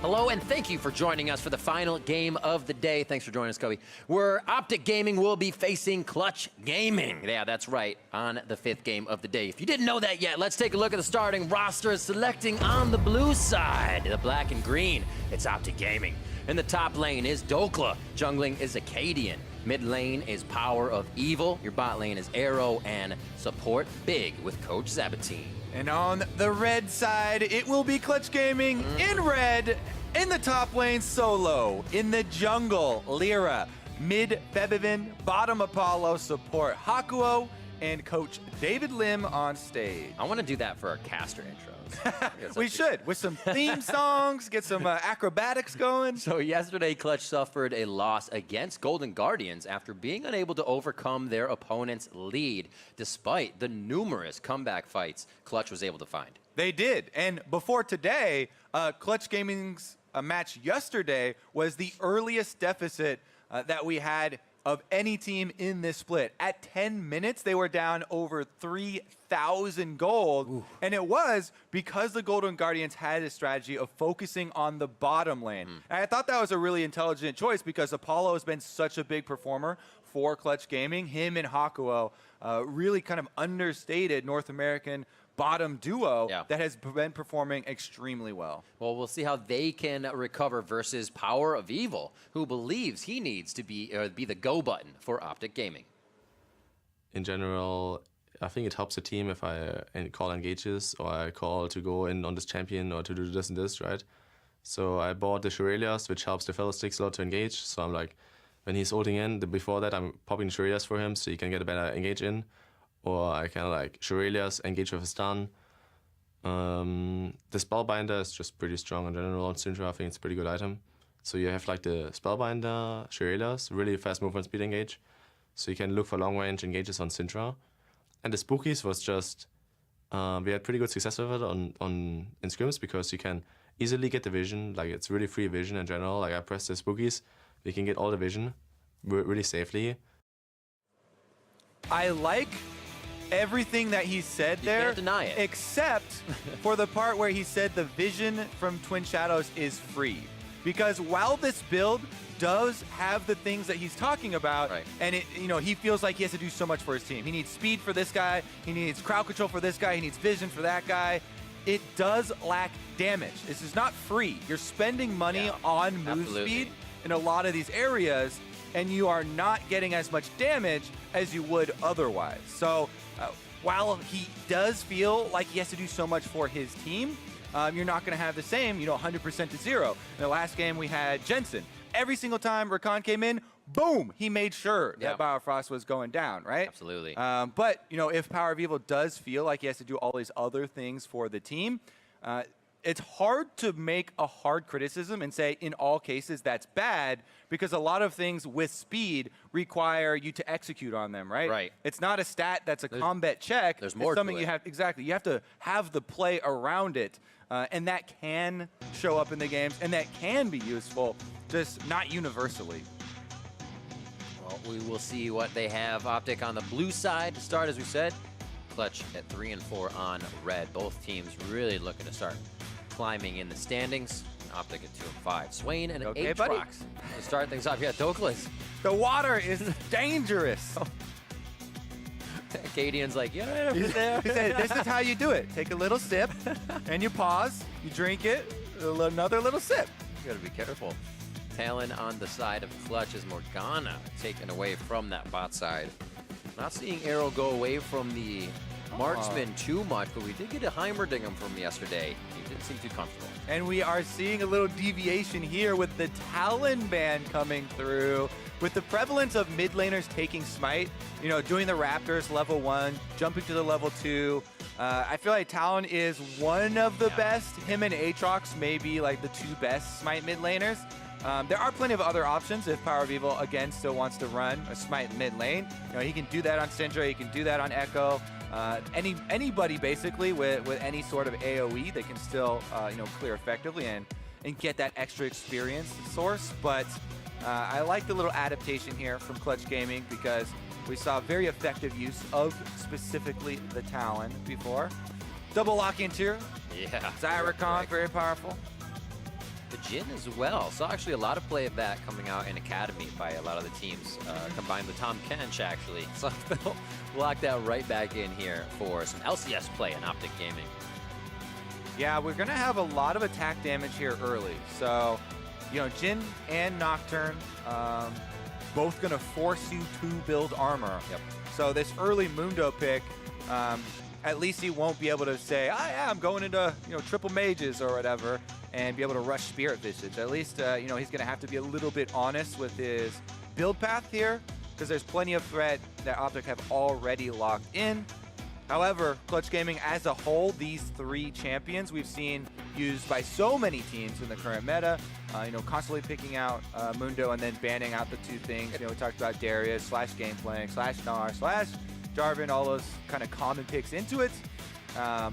Hello, and thank you for joining us for the final game of the day. Thanks for joining us, Kobe. Where OpTic Gaming will be facing Clutch Gaming. Yeah, that's right, on the 5th game of the day. If you didn't know that yet, let's take a look at the starting roster. Selecting on the blue side, the black and green, it's OpTic Gaming. In the top lane is Dokla. Jungling is Acadian. Mid lane is Power of Evil. Your bot lane is Arrow, and support big with Coach Zabatine. And on the red side, it will be Clutch Gaming in red. In the top lane, Solo. In the jungle, Lyra. Mid, Febivin. Bottom, Apollo. Support, Hakuo. And Coach David Lim on stage. I want to do that for our caster intros. We should, with some theme songs, get some acrobatics going. So yesterday, Clutch suffered a loss against Golden Guardians after being unable to overcome their opponent's lead, despite the numerous comeback fights Clutch was able to find. They did. And before today, Clutch Gaming's match yesterday was the earliest deficit that we had of any team in this split. At 10 minutes, they were down over 3,000 gold. Ooh. And it was because the Golden Guardians had a strategy of focusing on the bottom lane. And I thought that was a really intelligent choice because Apollo has been such a big performer for Clutch Gaming. Him and Hakuo really kind of understated North American bottom duo that has been performing extremely well. Well, we'll see how they can recover versus Power of Evil, who believes he needs to be the go button for OpTic Gaming. In general, I think it helps the team if I call engages or I call to go in on this champion or to do this and this, right? So I bought the Shurelias, which helps the fellow sticks a lot to engage. So I'm like, when he's ulting in, before that I'm popping Shurelias for him so he can get a better engage in. Or I can like Shurelias, engage with a stun. The Spellbinder is just pretty strong in general on Syndra. I think it's a pretty good item. So you have like the Spellbinder, Shurelias, really fast movement speed engage. So you can look for long range engages on Syndra. And the Spookies was just, we had pretty good success with it in scrims because you can easily get the vision. Like it's really free vision in general. Like I press the Spookies, we can get all the vision really safely. I like everything that he said there, can't deny it. Except for the part where he said the vision from Twin Shadows is free. Because while this build does have the things that he's talking about, and he feels like he has to do so much for his team. He needs speed for this guy, he needs crowd control for this guy, he needs vision for that guy. It does lack damage. This is not free. You're spending money on move speed in a lot of these areas, and you are not getting as much damage as you would otherwise. So while he does feel like he has to do so much for his team, you're not going to have the same, 100% to 0. In the last game, we had Jensen. Every single time Rakan came in, boom, he made sure that Biofrost was going down, right? Absolutely. But, if Power of Evil does feel like he has to do all these other things for the team, it's hard to make a hard criticism and say in all cases that's bad because a lot of things with speed require you to execute on them, right? Right. It's not a stat that's a combat check. There's more it's something to it. you have to have the play around it. And that can show up in the games and that can be useful, just not universally. Well, we will see what they have. OpTic on the blue side to start, as we said. Clutch at 3 and 4 on red. Both teams really looking to start climbing in the standings. OpTic at 2 and 5. Swain and Okay, Aatrox buddy? to start things off. Yeah, Doklas. The water is dangerous. Acadian's like, yeah, over there. He said, this is how you do it. Take a little sip, and you pause, you drink it, another little sip. You gotta be careful. Talon on the side of Clutch is Morgana taken away from that bot side. Not seeing Arrow go away from the marksman too much, but we did get a Heimerdinger from him yesterday. He didn't seem too comfortable. And we are seeing a little deviation here with the Talon ban coming through. With the prevalence of mid laners taking Smite, doing the Raptors level 1, jumping to the level 2, I feel like Talon is one of the best. Him and Aatrox may be like the 2 best Smite mid laners. There are plenty of other options if Power of Evil, again, still wants to run a Smite mid lane. He can do that on Syndra, he can do that on Echo. Anybody, basically, with any sort of AoE that can still, clear effectively and get that extra experience source. But I like the little adaptation here from Clutch Gaming because we saw very effective use of specifically the Talon before. Double lock into Yeah. Zyricon, very powerful. The Jin as well. Saw actually a lot of play of that coming out in Academy by a lot of the teams, combined with Tom Kench actually. So Phil locked that right back in here for some LCS play in OpTic Gaming. Yeah, we're going to have a lot of attack damage here early. So, you know, Jin and Nocturne, both going to force you to build armor. Yep. So this early Mundo pick, at least he won't be able to say, oh yeah, I'm going into, you know, triple mages or whatever, and be able to rush Spirit Visage. At least, you know, he's going to have to be a little bit honest with his build path here, because there's plenty of threat that OpTic have already locked in. However, Clutch Gaming as a whole, these three champions we've seen used by so many teams in the current meta, you know, constantly picking out Mundo and then banning out the two things. You know, we talked about Darius, /Gameplaying, /Gnar, /Jarvan, all those kind of common picks into it.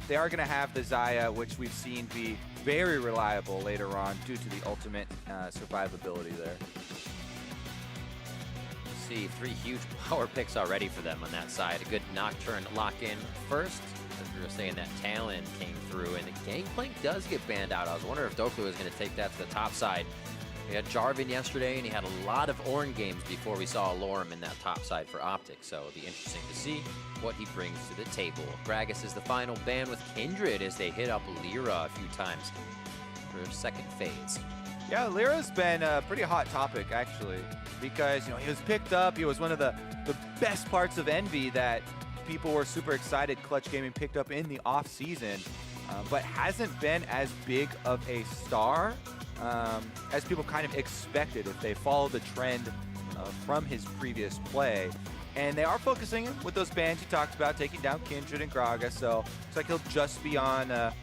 They are going to have the Xayah, which we've seen be very reliable later on due to the ultimate survivability there. See, 3 huge power picks already for them on that side. A good Nocturne lock-in first. As we were saying, that Talon came through, and the Gangplank does get banned out. I was wondering if Doklu was going to take that to the top side. We had Jarvan yesterday, and he had a lot of Ornn games before we saw Lorem in that top side for OpTic, so it'll be interesting to see what he brings to the table. Gragas is the final ban with Kindred as they hit up Lyra a few times for second phase. Yeah, Lyra's been a pretty hot topic, actually, because, you know, he was picked up. He was one of the best parts of Envy that people were super excited Clutch Gaming picked up in the off-season, but hasn't been as big of a star as people kind of expected if they follow the trend from his previous play. And they are focusing with those bans you talked about, taking down Kindred and Gragas, so looks like he'll just be on the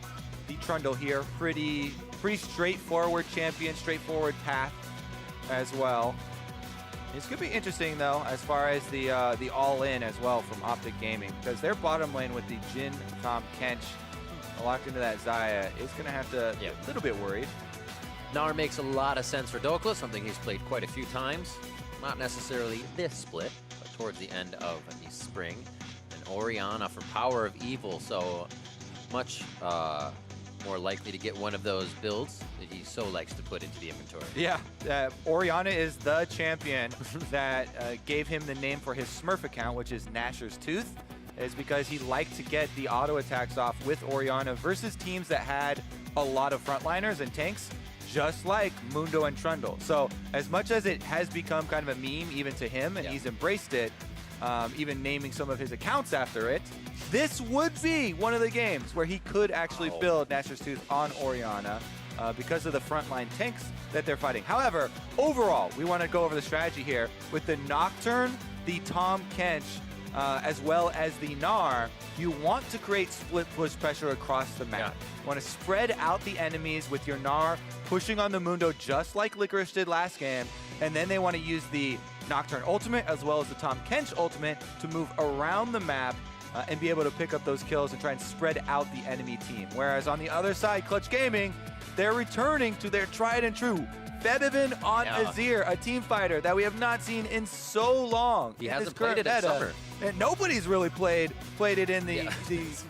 Trundle here. Pretty straightforward champion, straightforward path as well. It's going to be interesting, though, as far as the all-in as well from OpTic Gaming, because their bottom lane with the Jin, Tom, Kench locked into that Xayah is going to have to be a little bit worried. Gnar makes a lot of sense for Dokla, something he's played quite a few times. Not necessarily this split, but towards the end of the spring. And Orianna for Power of Evil, so much more likely to get one of those builds that he so likes to put into the inventory. Yeah, Orianna is the champion that gave him the name for his Smurf account, which is Gnasher's Tooth, is because he liked to get the auto attacks off with Orianna versus teams that had a lot of frontliners and tanks, just like Mundo and Trundle. So as much as it has become kind of a meme even to him, and he's embraced it, even naming some of his accounts after it, this would be one of the games where he could actually build Gnasher's Tooth on Orianna because of the frontline tanks that they're fighting. However, overall, we want to go over the strategy here with the Nocturne, the Tom Kench, as well as the Gnar. You want to create split push pressure across the map. You want to spread out the enemies with your Gnar pushing on the Mundo just like Licorice did last game, and then they want to use the Nocturne ultimate as well as the Tom Kench ultimate to move around the map and be able to pick up those kills and try and spread out the enemy team. Whereas on the other side, Clutch Gaming, they're returning to their tried and true Febiven on Azir, a team fighter that we have not seen in so long. He hasn't played it in summer. And nobody's really played it in the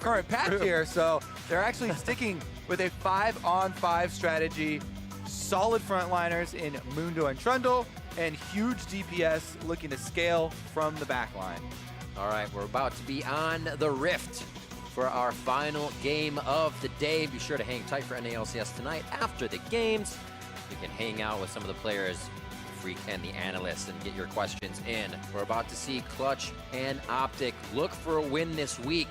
current patch here, so they're actually sticking with a 5-on-5 strategy, solid frontliners in Mundo and Trundle, and huge DPS looking to scale from the backline. All right, we're about to be on the Rift for our final game of the day. Be sure to hang tight for NALCS tonight after the games. You can hang out with some of the players, Freak and the analysts, and get your questions in. We're about to see Clutch and OpTic look for a win this week.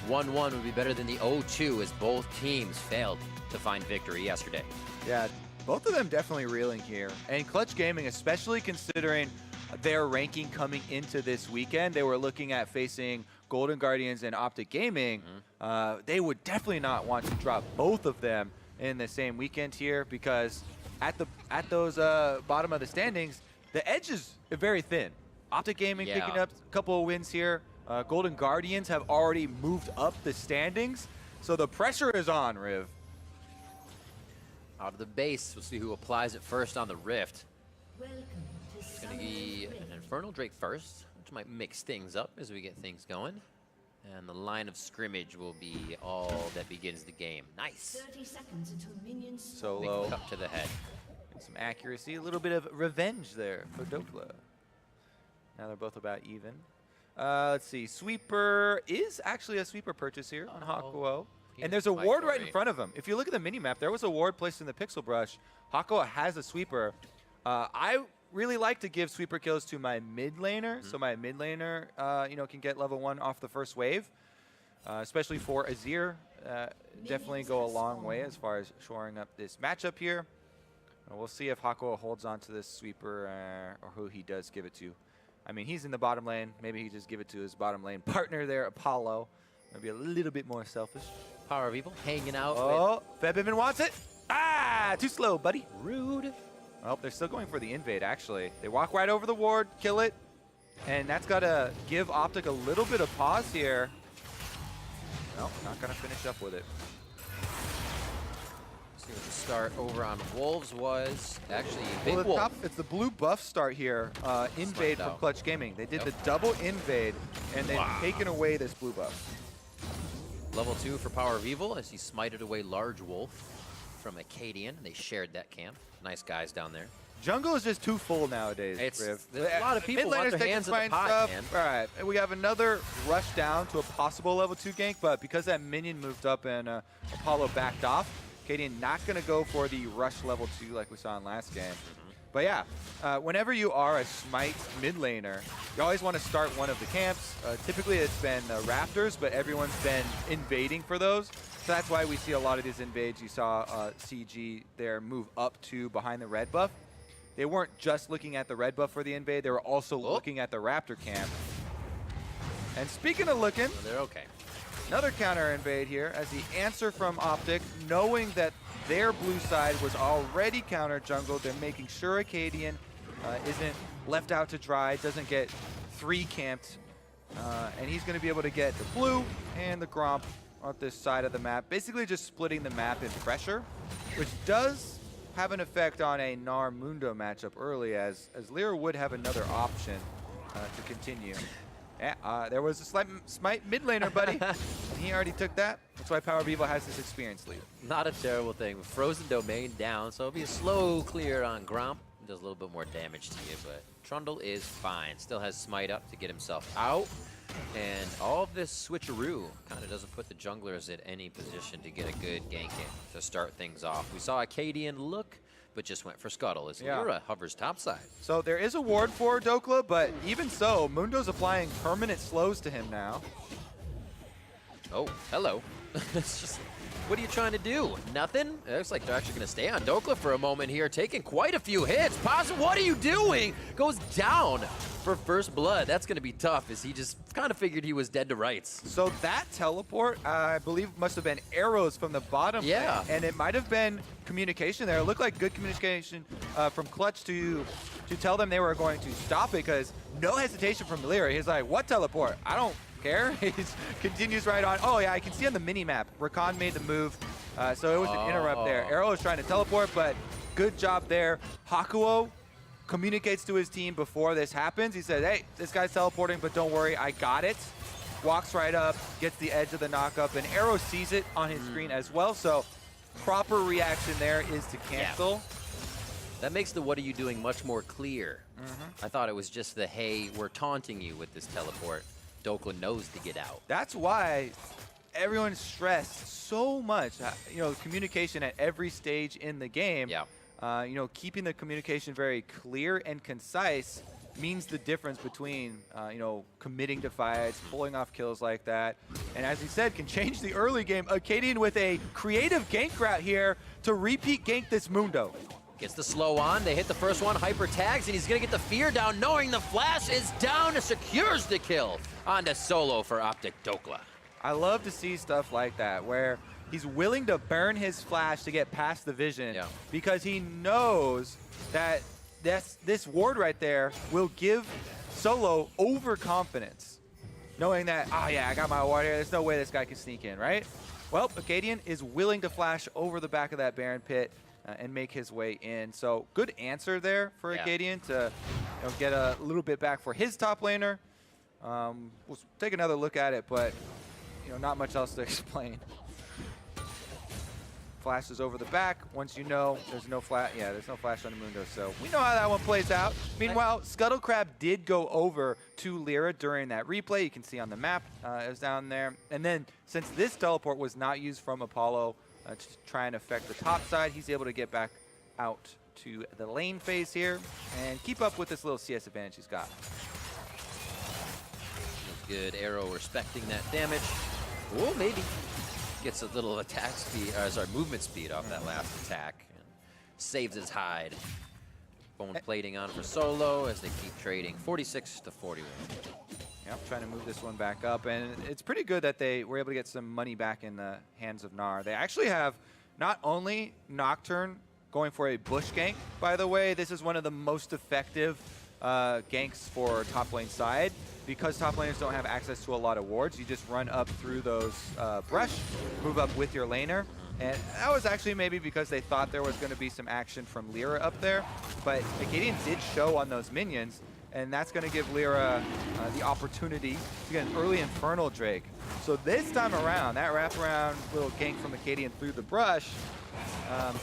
1-1 would be better than the 0-2 as both teams failed to find victory yesterday. Yeah, both of them definitely reeling here. And Clutch Gaming, especially considering their ranking coming into this weekend, they were looking at facing Golden Guardians and OpTic Gaming. They would definitely not want to drop both of them in the same weekend here, because at those bottom of the standings, the edge is very thin. OpTic Gaming picking up a couple of wins here. Golden Guardians have already moved up the standings, so the pressure is on, Riv. Out of the base, we'll see who applies it first on the Rift. It's going to be an Infernal Drake first, which might mix things up as we get things going. And the line of scrimmage will be all that begins the game. Nice. 30 seconds until minions Solo. Big cup to the head. And some accuracy, a little bit of revenge there for Dokla. Now they're both about even. Let's see. Sweeper is actually a sweeper purchase here on Hakuo. He And there's a didn't fight ward for right in it. front of him. If you look at the mini-map, there was a ward placed in the pixel brush. Hakuo has a sweeper. I really like to give sweeper kills to my mid laner, so my mid laner, can get level 1 off the first wave. Especially for Azir, definitely go a long way as far as shoring up this matchup here. We'll see if Hakuo holds on to this sweeper or who he does give it to. I mean, he's in the bottom lane. Maybe he just give it to his bottom lane partner there, Apollo. Maybe a little bit more selfish. Power of Evil hanging out Oh, Febivin wants it. Ah, too slow, buddy. with Rude. Well, they're still going for the invade, actually. They walk right over the ward, kill it. And that's got to give OpTic a little bit of pause here. No, not going to finish up with it. See what the start over on Wolves was. Actually, Big Well, Wolf. it's the blue buff start here, invade from out. Clutch Gaming. They did Yep. the double invade, and they've taken away this blue buff. Level 2 for Power of Evil as he smited away Large Wolf from Acadian. They shared that camp. Nice guys down there. Jungle is just too full nowadays, Riv. There's a lot of people Mid want laners their taking hands in the fine pot, stuff. man. All right, and we have another rush down to a possible level 2 gank, but because that minion moved up and Apollo backed off, Cadian not going to go for the rush level 2 like we saw in last game. But yeah, whenever you are a Smite mid laner, you always want to start one of the camps. Typically it's been Raptors, but everyone's been invading for those. So that's why we see a lot of these invades. You saw CG there move up to behind the red buff. They weren't just looking at the red buff for the invade, they were also looking at the Raptor camp. And speaking of looking, So they're okay. another counter invade here as the answer from OpTic, knowing that their blue side was already counter jungled. They're making sure Acadian isn't left out to dry, doesn't get 3 camped. And he's going to be able to get the blue and the Gromp on this side of the map, basically just splitting the map in pressure, which does have an effect on a Narmundo matchup early, as Lyra would have another option to continue. Yeah, there was a slight Smite mid laner, buddy. And he already took that. That's why Power of Evil has this experience lead. Not a terrible thing. Frozen Domain down, so it'll be a slow clear on Gromp. Does a little bit more damage to you, but Trundle is fine. Still has Smite up to get himself out. And all of this switcheroo kind of doesn't put the junglers at any position to get a good gank in to start things off. We saw Acadian look, but just went for Scuttle as Lyra hovers topside. So there is a ward for Dokla, but even so, Mundo's applying permanent slows to him now. Oh, hello. It's just, what are you trying to do? Nothing? It looks like they're actually going to stay on Dokla for a moment here, taking quite a few hits. Paz, what are you doing? Goes down for first blood. That's going to be tough, as he just kind of figured he was dead to rights. So that teleport, I believe, must have been arrows from the bottom. Yeah. lane, and it might have been communication there. It looked like good communication from Clutch to tell them they were going to stop it, because no hesitation from Lyra. He's like, what teleport? I don't care. He continues right on. Oh, yeah, I can see on the mini-map, Rakan made the move, so it was an interrupt there. Arrow is trying to teleport, but good job there. Hakuo communicates to his team before this happens. He says, hey, this guy's teleporting, but don't worry, I got it. Walks right up, gets the edge of the knockup, and Arrow sees it on his screen as well, so proper reaction there is to cancel. That makes the what are you doing much more clear. I thought it was just the, hey, we're taunting you with this teleport. Dokla knows to get out. That's why everyone stressed so much, communication at every stage in the game. Yeah. Keeping the communication very clear and concise means the difference between, committing to fights, pulling off kills like that. And as he said, can change the early game. Acadian with a creative gank route here to repeat gank this Mundo. Gets the slow on, they hit the first one, hyper tags, and he's gonna get the fear down, knowing the flash is down, and secures the kill. On to solo for OpTic Dokla. I love to see stuff like that, where he's willing to burn his flash to get past the vision, because he knows that this ward right there will give Solo overconfidence, knowing that, oh yeah, I got my ward here, there's no way this guy can sneak in, right? Well, Acadian is willing to flash over the back of that Baron pit and make his way in. So good answer there for Acadian to get a little bit back for his top laner. We'll take another look at it, but not much else to explain. Flashes over the back. Once you know, there's no there's no flash on the Mundo, so we know how that one plays out. Meanwhile, Scuttle Crab did go over to Lyra during that replay. You can see on the map it was down there. And then, since this teleport was not used from Apollo to try and affect the top side, he's able to get back out to the lane phase here and keep up with this little CS advantage he's got. Good arrow respecting that damage. Oh, maybe. Gets a little attack speed, movement speed off that last attack. And saves his hide. Bone plating on for Solo as they keep trading. 46 to 41. Yep, trying to move this one back up. And it's pretty good that they were able to get some money back in the hands of Gnar. They actually have not only Nocturne going for a bush gank, by the way. This is one of the most effective ganks for top lane side. Because top laners don't have access to a lot of wards, you just run up through those brush, move up with your laner. And that was actually maybe because they thought there was going to be some action from Lyra up there. But Acadian did show on those minions, and that's going to give Lyra the opportunity to get an early Infernal Drake. So this time around, that wraparound little gank from Acadian through the brush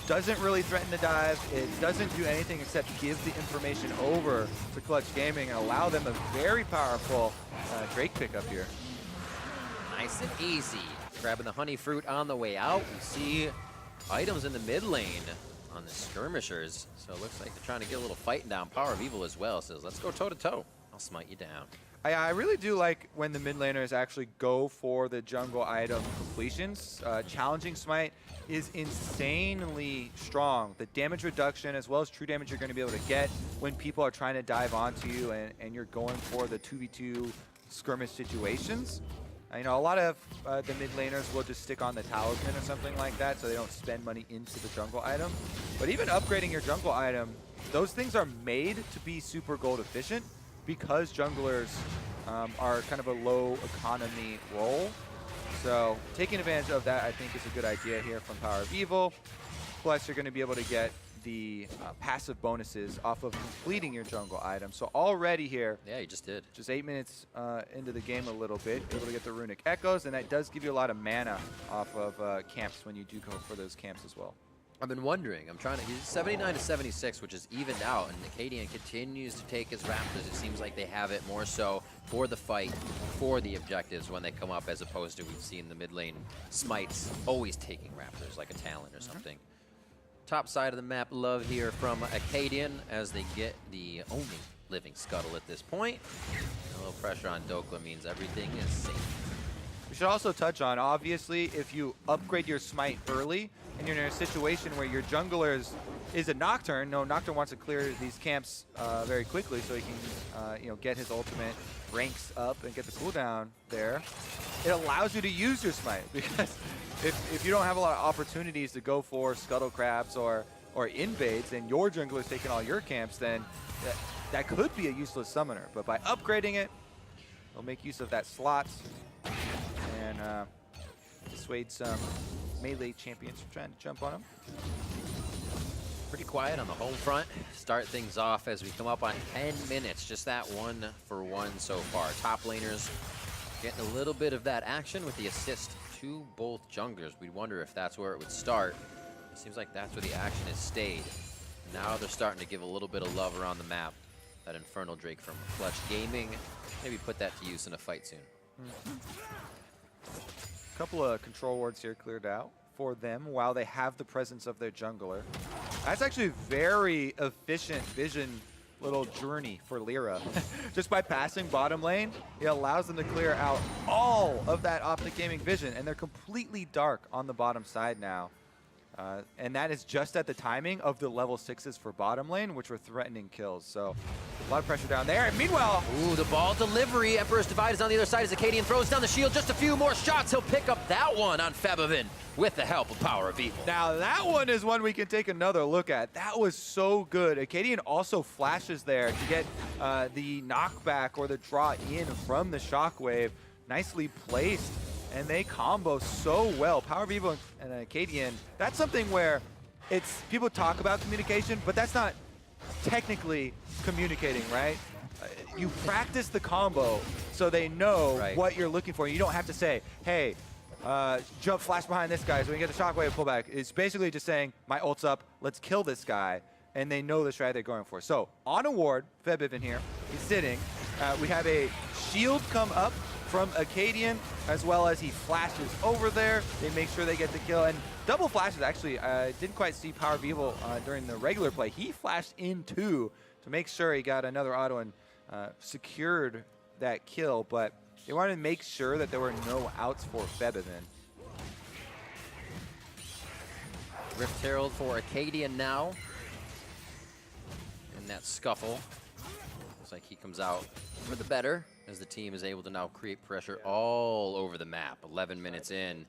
doesn't really threaten the dive. It doesn't do anything except give the information over to Clutch Gaming and allow them a very powerful Drake pickup here. Nice and easy. Grabbing the honey fruit on the way out. We see items in the mid lane on the skirmishers. So it looks like they're trying to get a little fighting down. Power of Evil as well says, let's go toe to toe. I'll smite you down. I really do like when the mid laners actually go for the jungle item completions. Challenging Smite is insanely strong. The damage reduction as well as true damage you're going to be able to get when people are trying to dive onto you and you're going for the 2v2 skirmish situations. A lot of the mid laners will just stick on the talisman or something like that so they don't spend money into the jungle item. But even upgrading your jungle item, those things are made to be super gold efficient because junglers are kind of a low economy role. So taking advantage of that, I think, is a good idea here from Power of Evil. Plus, you're going to be able to get the passive bonuses off of completing your jungle item. So already here, yeah, you just did. Just 8 minutes into the game a little bit, able to get the Runic Echoes, and that does give you a lot of mana off of camps when you do go for those camps as well. I've been wondering. He's 79 to 76, which is evened out, and Acadian continues to take his Raptors. It seems like they have it more so for the fight, for the objectives when they come up, as opposed to we've seen the mid lane smites always taking Raptors like a Talon or something. Top side of the map, love here from Acadian as they get the only living scuttle at this point. A little pressure on Dokla means everything is safe. We should also touch on, obviously, if you upgrade your smite early and you're in a situation where your jungler is a Nocturne, Nocturne wants to clear these camps very quickly so he can get his ultimate, ranks up, and get the cooldown there. It allows you to use your smite because if you don't have a lot of opportunities to go for scuttle crabs or invades and your jungler is taking all your camps, then that could be a useless summoner. But by upgrading it, it'll make use of that slot and dissuade some melee champions from trying to jump on him. Pretty quiet on the home front. Start things off as we come up on 10 minutes. Just that 1-for-1 so far. Top laners getting a little bit of that action with the assist to both junglers. We'd wonder if that's where it would start. It seems like that's where the action has stayed. Now they're starting to give a little bit of love around the map. That Infernal Drake from Clutch Gaming. Maybe put that to use in a fight soon. A couple of control wards here cleared out for them while they have the presence of their jungler. That's actually a very efficient vision little journey for Lyra. Just by passing bottom lane, it allows them to clear out all of that OpTic Gaming vision, and they're completely dark on the bottom side now. And that is just at the timing of the level 6s for bottom lane, which were threatening kills. So a lot of pressure down there. And meanwhile, ooh, the ball delivery. Emperor's Divide is on the other side as Acadian throws down the shield. Just a few more shots. He'll pick up that one on Febivin with the help of Power of Evil. Now that one is one we can take another look at. That was so good. Acadian also flashes there to get the knockback or the draw in from the shockwave. Nicely placed. And they combo so well. Power of Evil and Acadian, that's something where people talk about communication, but that's not technically communicating, right? you practice the combo so they know what you're looking for. You don't have to say, hey, jump flash behind this guy so we can get the shockwave pullback. It's basically just saying, my ult's up, let's kill this guy. And they know the strat they're going for. So on a ward, Febiven here, he's sitting. We have a shield come up from Acadian, as well as he flashes over there. They make sure they get the kill. And double flashes, actually, I didn't quite see Power of Evil during the regular play. He flashed in too to make sure he got another auto and secured that kill. But they wanted to make sure that there were no outs for Febiven. Rift Herald for Acadian now. In that scuffle. Looks like he comes out for the better as the team is able to now create pressure all over the map. 11 minutes in,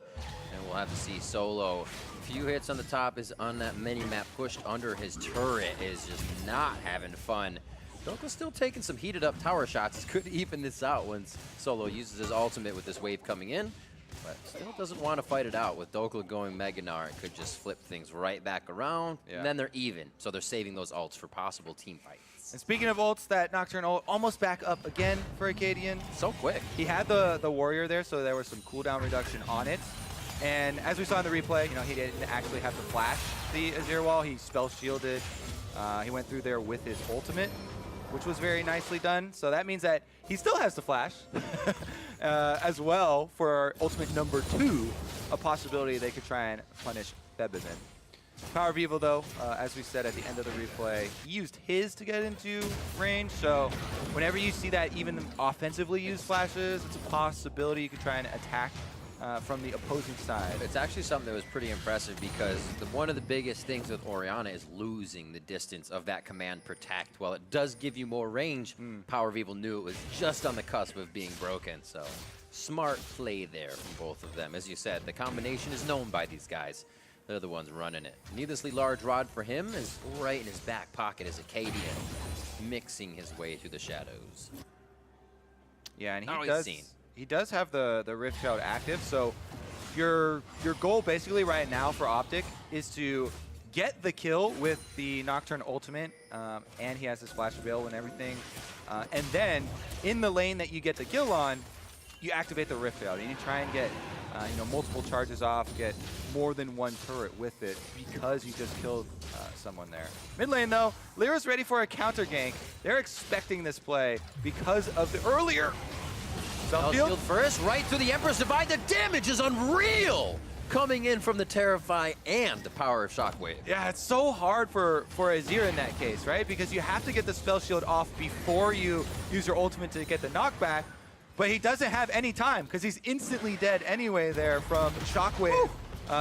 and we'll have to see Solo. Few hits on the top is on that mini-map, pushed under his turret, is just not having fun. Doka's still taking some heated up tower shots. Could even this out once Solo uses his ultimate with this wave coming in, but still doesn't want to fight it out. With Dokla going Meganar, it could just flip things right back around, and then they're even. So they're saving those ults for possible team fights. And speaking of ults, that Nocturne ult almost back up again for Acadian. So quick. He had the warrior there, so there was some cooldown reduction on it. And as we saw in the replay, you know, he didn't actually have to flash the Azir wall. He spell shielded. He went through there with his ultimate, which was very nicely done. So that means that he still has to flash as well for ultimate number 2, a possibility they could try and punish Febiven. Power of Evil, though, as we said at the end of the replay, he used his to get into range. So whenever you see that even offensively used flashes, it's a possibility you could try and attack from the opposing side. It's actually something that was pretty impressive because one of the biggest things with Orianna is losing the distance of that command protect. While it does give you more range, Power of Evil knew it was just on the cusp of being broken. So smart play there from both of them. As you said, the combination is known by these guys. They're the ones running it. Needlessly large rod for him is right in his back pocket as Acadian mixing his way through the shadows. Yeah, and he does have the Rift Herald active, so your goal basically right now for OpTic is to get the kill with the Nocturne ultimate, and he has his flash available and everything. And then in the lane that you get the kill on, you activate the Rift Herald. You need to try and get you know, multiple charges off, get more than one turret with it because you just killed someone there. Mid lane though, Lyra's ready for a counter gank. They're expecting this play because of the earlier Field first, right through the Emperor's Divide. The damage is unreal coming in from the Terrify and the power of Shockwave. Yeah, it's so hard for Azir in that case, right? Because you have to get the spell shield off before you use your ultimate to get the knockback. But he doesn't have any time because he's instantly dead anyway there from Shockwave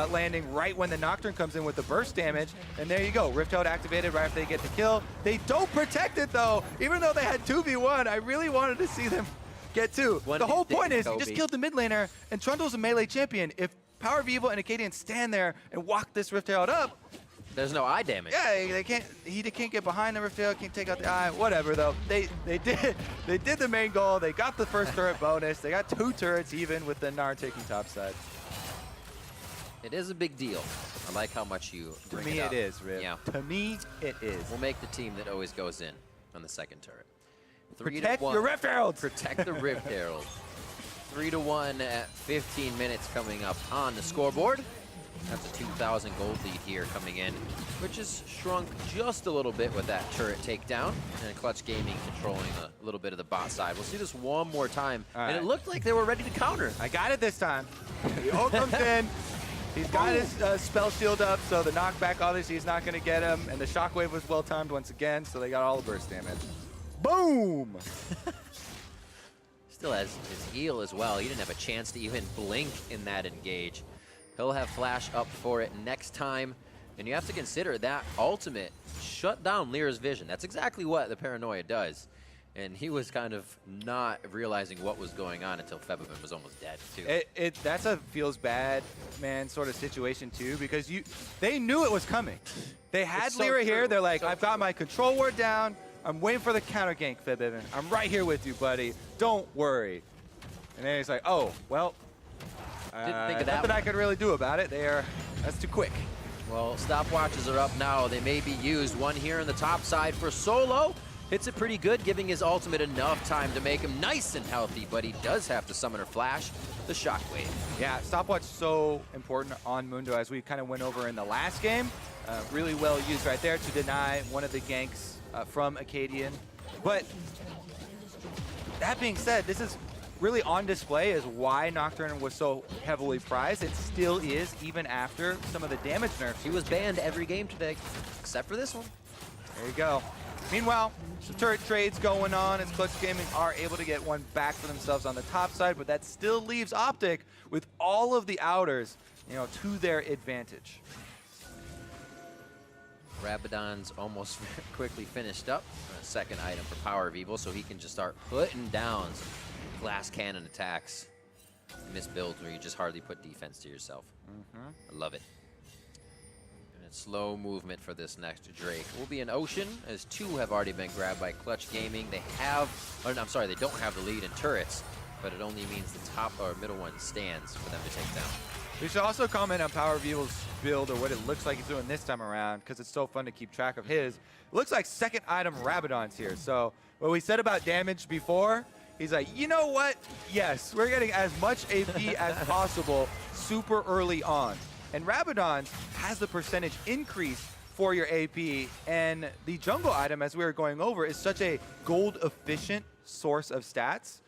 landing right when the Nocturne comes in with the burst damage. And there you go, Rift Herald activated right after they get the kill. They don't protect it though, even though they had 2v1. I really wanted to see them get 2. The whole point is you just killed the mid laner and Trundle's a melee champion. If Power of Evil and Acadian stand there and walk this Rift Herald up, there's no eye damage. Yeah, they can't. He can't get behind the Rift Herald, can't take out the eye. Whatever though. They did the main goal. They got the first turret bonus. They got 2 turrets even with the Gnar taking topside. It is a big deal. I like how much you bring it up. To me, it is, Riv. Yeah. To me, it is. We'll make the team that always goes in on the second turret. Protect your Rift Heralds. Protect the Rift Herald. 3-1 at 15 minutes coming up on the scoreboard. That's a 2,000 gold lead here coming in, which has shrunk just a little bit with that turret takedown. And Clutch Gaming controlling a little bit of the bot side. We'll see this one more time. And it looked like they were ready to counter. I got it this time. The ult comes in. He's got his spell shield up, so the knockback obviously is not going to get him. And the shockwave was well timed once again, so they got all the burst damage. Boom! Still has his heal as well. He didn't have a chance to even blink in that engage. He'll have flash up for it next time. And you have to consider that ultimate shut down Lyra's vision. That's exactly what the Paranoia does. And he was kind of not realizing what was going on until Febiven was almost dead, too. That's a feels bad, man, sort of situation, too, because they knew it was coming. They had Lyra here. They're like, I've got my control ward down. I'm waiting for the counter gank, Febiven. I'm right here with you, buddy. Don't worry. And then he's like, oh, well, didn't think of that nothing I could really do about it. That's too quick. Well, stopwatches are up now. They may be used. One here on the top side for Solo. Hits it pretty good, giving his ultimate enough time to make him nice and healthy, but he does have to summon or flash the Shockwave. Yeah, stopwatch so important on Mundo, as we kind of went over in the last game. Really well used right there to deny one of the ganks from Acadian. But that being said, this is really on display as why Nocturne was so heavily prized. It still is, even after some of the damage nerfs. He was banned every game today, except for this one. There you go. Meanwhile, some turret trades going on as Clutch Gaming are able to get one back for themselves on the top side, but that still leaves OpTic with all of the outers, to their advantage. Rabadon's almost quickly finished up. A second item for Power of Evil, so he can just start putting down glass cannon attacks. Miss builds where you just hardly put defense to yourself. I love it. And slow movement for this next Drake. Will be an Ocean, as 2 have already been grabbed by Clutch Gaming. They have, I'm sorry, they don't have the lead in turrets, but it only means the top or middle one stands for them to take down. We should also comment on Power of Evil's build, or what it looks like he's doing this time around, because it's so fun to keep track of his. It looks like second item Rabadon's here. So what we said about damage before, he's like, you know what? Yes, we're getting as much AP as possible super early on. And Rabadon has the percentage increase for your AP, and the jungle item, as we were going over, is such a gold efficient source of stats.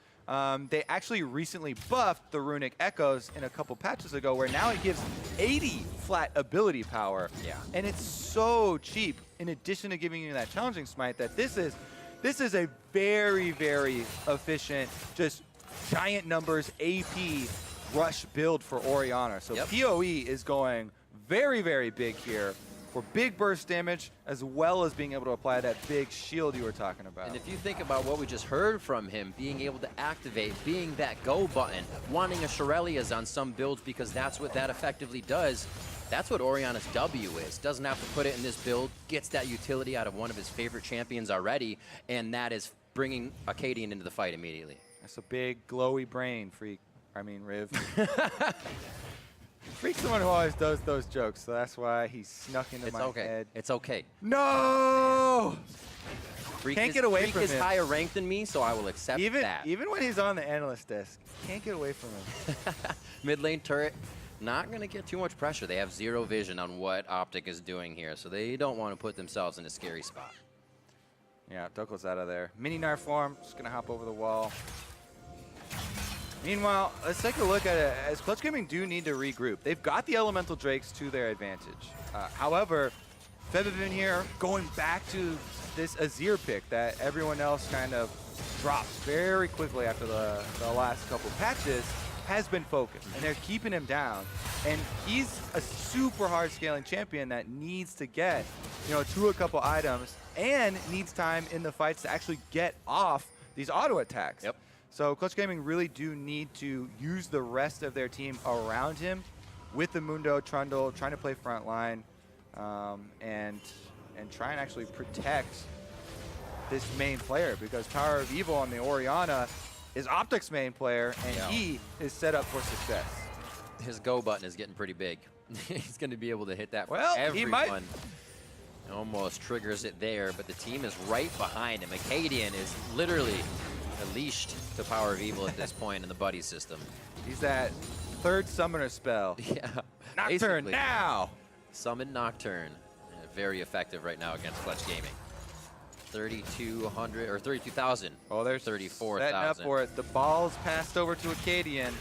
They actually recently buffed the Runic Echoes in a couple patches ago, where now it gives 80 flat ability power. Yeah. And it's so cheap, in addition to giving you that challenging smite, that this is a very, very efficient, just giant numbers AP rush build for Orianna. So PoE is going very, very big here for big burst damage, as well as being able to apply that big shield you were talking about. And if you think about what we just heard from him, being able to activate, being that go button, wanting a Shurelya's on some builds because that's what that effectively does, that's what Orianna's W is. Doesn't have to put it in this build, gets that utility out of one of his favorite champions already, and that is bringing Acadian into the fight immediately. That's a big glowy brain, Riv. Freak's the one who always does those jokes, so that's why he snuck into my head. It's okay. No! Can't get away from him. Freak is higher ranked than me, so I will accept that. Even when he's on the analyst desk, can't get away from him. Mid lane turret, not going to get too much pressure. They have zero vision on what OpTic is doing here, so they don't want to put themselves in a scary spot. Yeah, Doko's out of there. Mini Gnar form, just going to hop over the wall. Meanwhile, let's take a look at it, as Clutch Gaming do need to regroup. They've got the Elemental Drakes to their advantage. However, Febivin here going back to this Azir pick that everyone else kind of dropped very quickly after the last couple patches, has been focused, and they're keeping him down. And he's a super hard scaling champion that needs to get, to a couple items, and needs time in the fights to actually get off these auto attacks. Yep. So Clutch Gaming really do need to use the rest of their team around him with the Mundo, Trundle, trying to play front line, and try and actually protect this main player, because Power of Evil on the Orianna is OpTic's main player, and he is set up for success. His go button is getting pretty big. He's going to be able to hit that for everyone. He might. Almost triggers it there, but the team is right behind him. Acadian is literally leashed to Power of Evil at this point in the buddy system. He's that third summoner spell. Yeah. Nocturne now! Summon Nocturne. Very effective right now against Clutch Gaming. 3,200 or 32,000. Oh, there's 34,000. Setting up for it. The ball's passed over to Acadian.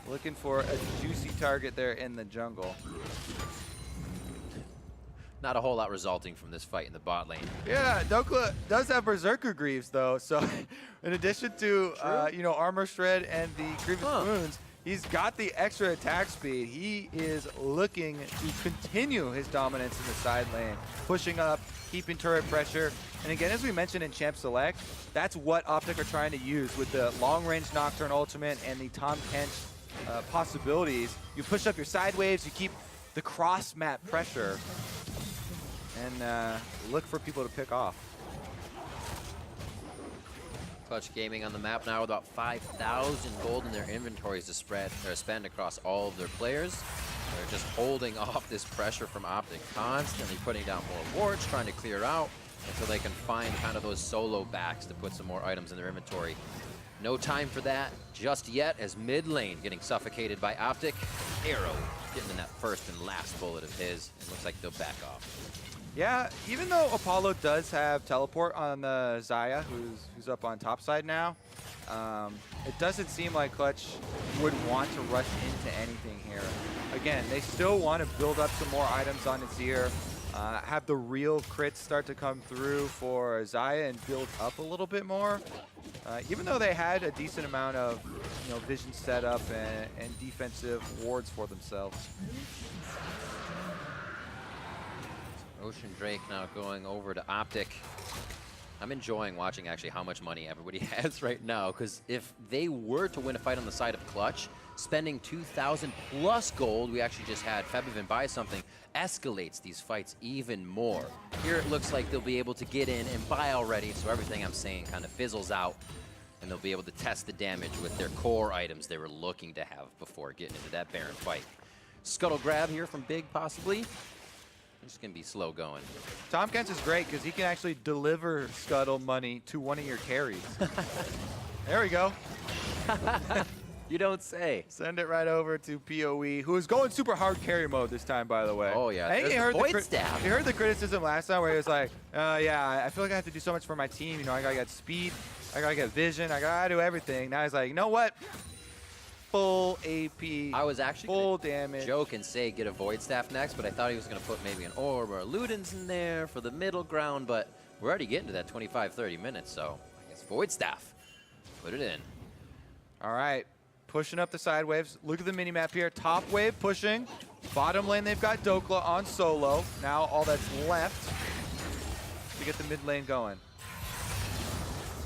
Looking for a juicy target there in the jungle. Not a whole lot resulting from this fight in the bot lane. Yeah, Dokla does have Berserker Greaves, though. So in addition to, Armor Shred and the Grievous Wounds, he's got the extra attack speed. He is looking to continue his dominance in the side lane, pushing up, keeping turret pressure. And again, as we mentioned in Champ Select, that's what OpTic are trying to use with the long-range Nocturne ultimate and the Tom Kench possibilities. You push up your side waves, you keep the cross-map pressure, and look for people to pick off. Clutch Gaming on the map now with about 5,000 gold in their inventories to spend across all of their players. They're just holding off this pressure from OpTic, constantly putting down more wards, trying to clear out. until they can find kind of those solo backs to put some more items in their inventory. No time for that just yet, as mid lane getting suffocated by OpTic. Arrow getting in that first and last bullet of his. It looks like they'll back off. Yeah, even though Apollo does have teleport on the Xayah, who's up on top side now, it doesn't seem like Clutch would want to rush into anything here. Again, they still want to build up some more items on Azir, have the real crits start to come through for Xayah and build up a little bit more. Even though they had a decent amount of vision setup and defensive wards for themselves. Ocean Drake now going over to OpTic. I'm enjoying watching actually how much money everybody has right now, because if they were to win a fight on the side of Clutch, spending 2,000 plus gold, we actually just had Febiven buy something, escalates these fights even more. Here it looks like they'll be able to get in and buy already, so everything I'm saying kind of fizzles out, and they'll be able to test the damage with their core items they were looking to have before getting into that Baron fight. Scuttle grab here from Big, possibly. It's going to be slow going. Tahm Kench is great because he can actually deliver Scuttle money to one of your carries. There we go. You don't say. Send it right over to PoE, who is going super hard carry mode this time, by the way. Oh, yeah. I think he heard Void Staff. he heard the criticism last time where he was like, yeah, I feel like I have to do so much for my team. I got to get speed. I got to get vision. I got to do everything. Now he's like, you know what? Full AP. I was actually full damage. Joke and say get a Void Staff next, but I thought he was going to put maybe an Orb or a Ludens in there for the middle ground, but we're already getting to that 25, 30 minutes, so I guess Void Staff. Put it in. All right. Pushing up the side waves. Look at the mini-map here. Top wave pushing. Bottom lane, they've got Dokla on solo. Now all that's left to get the mid lane going.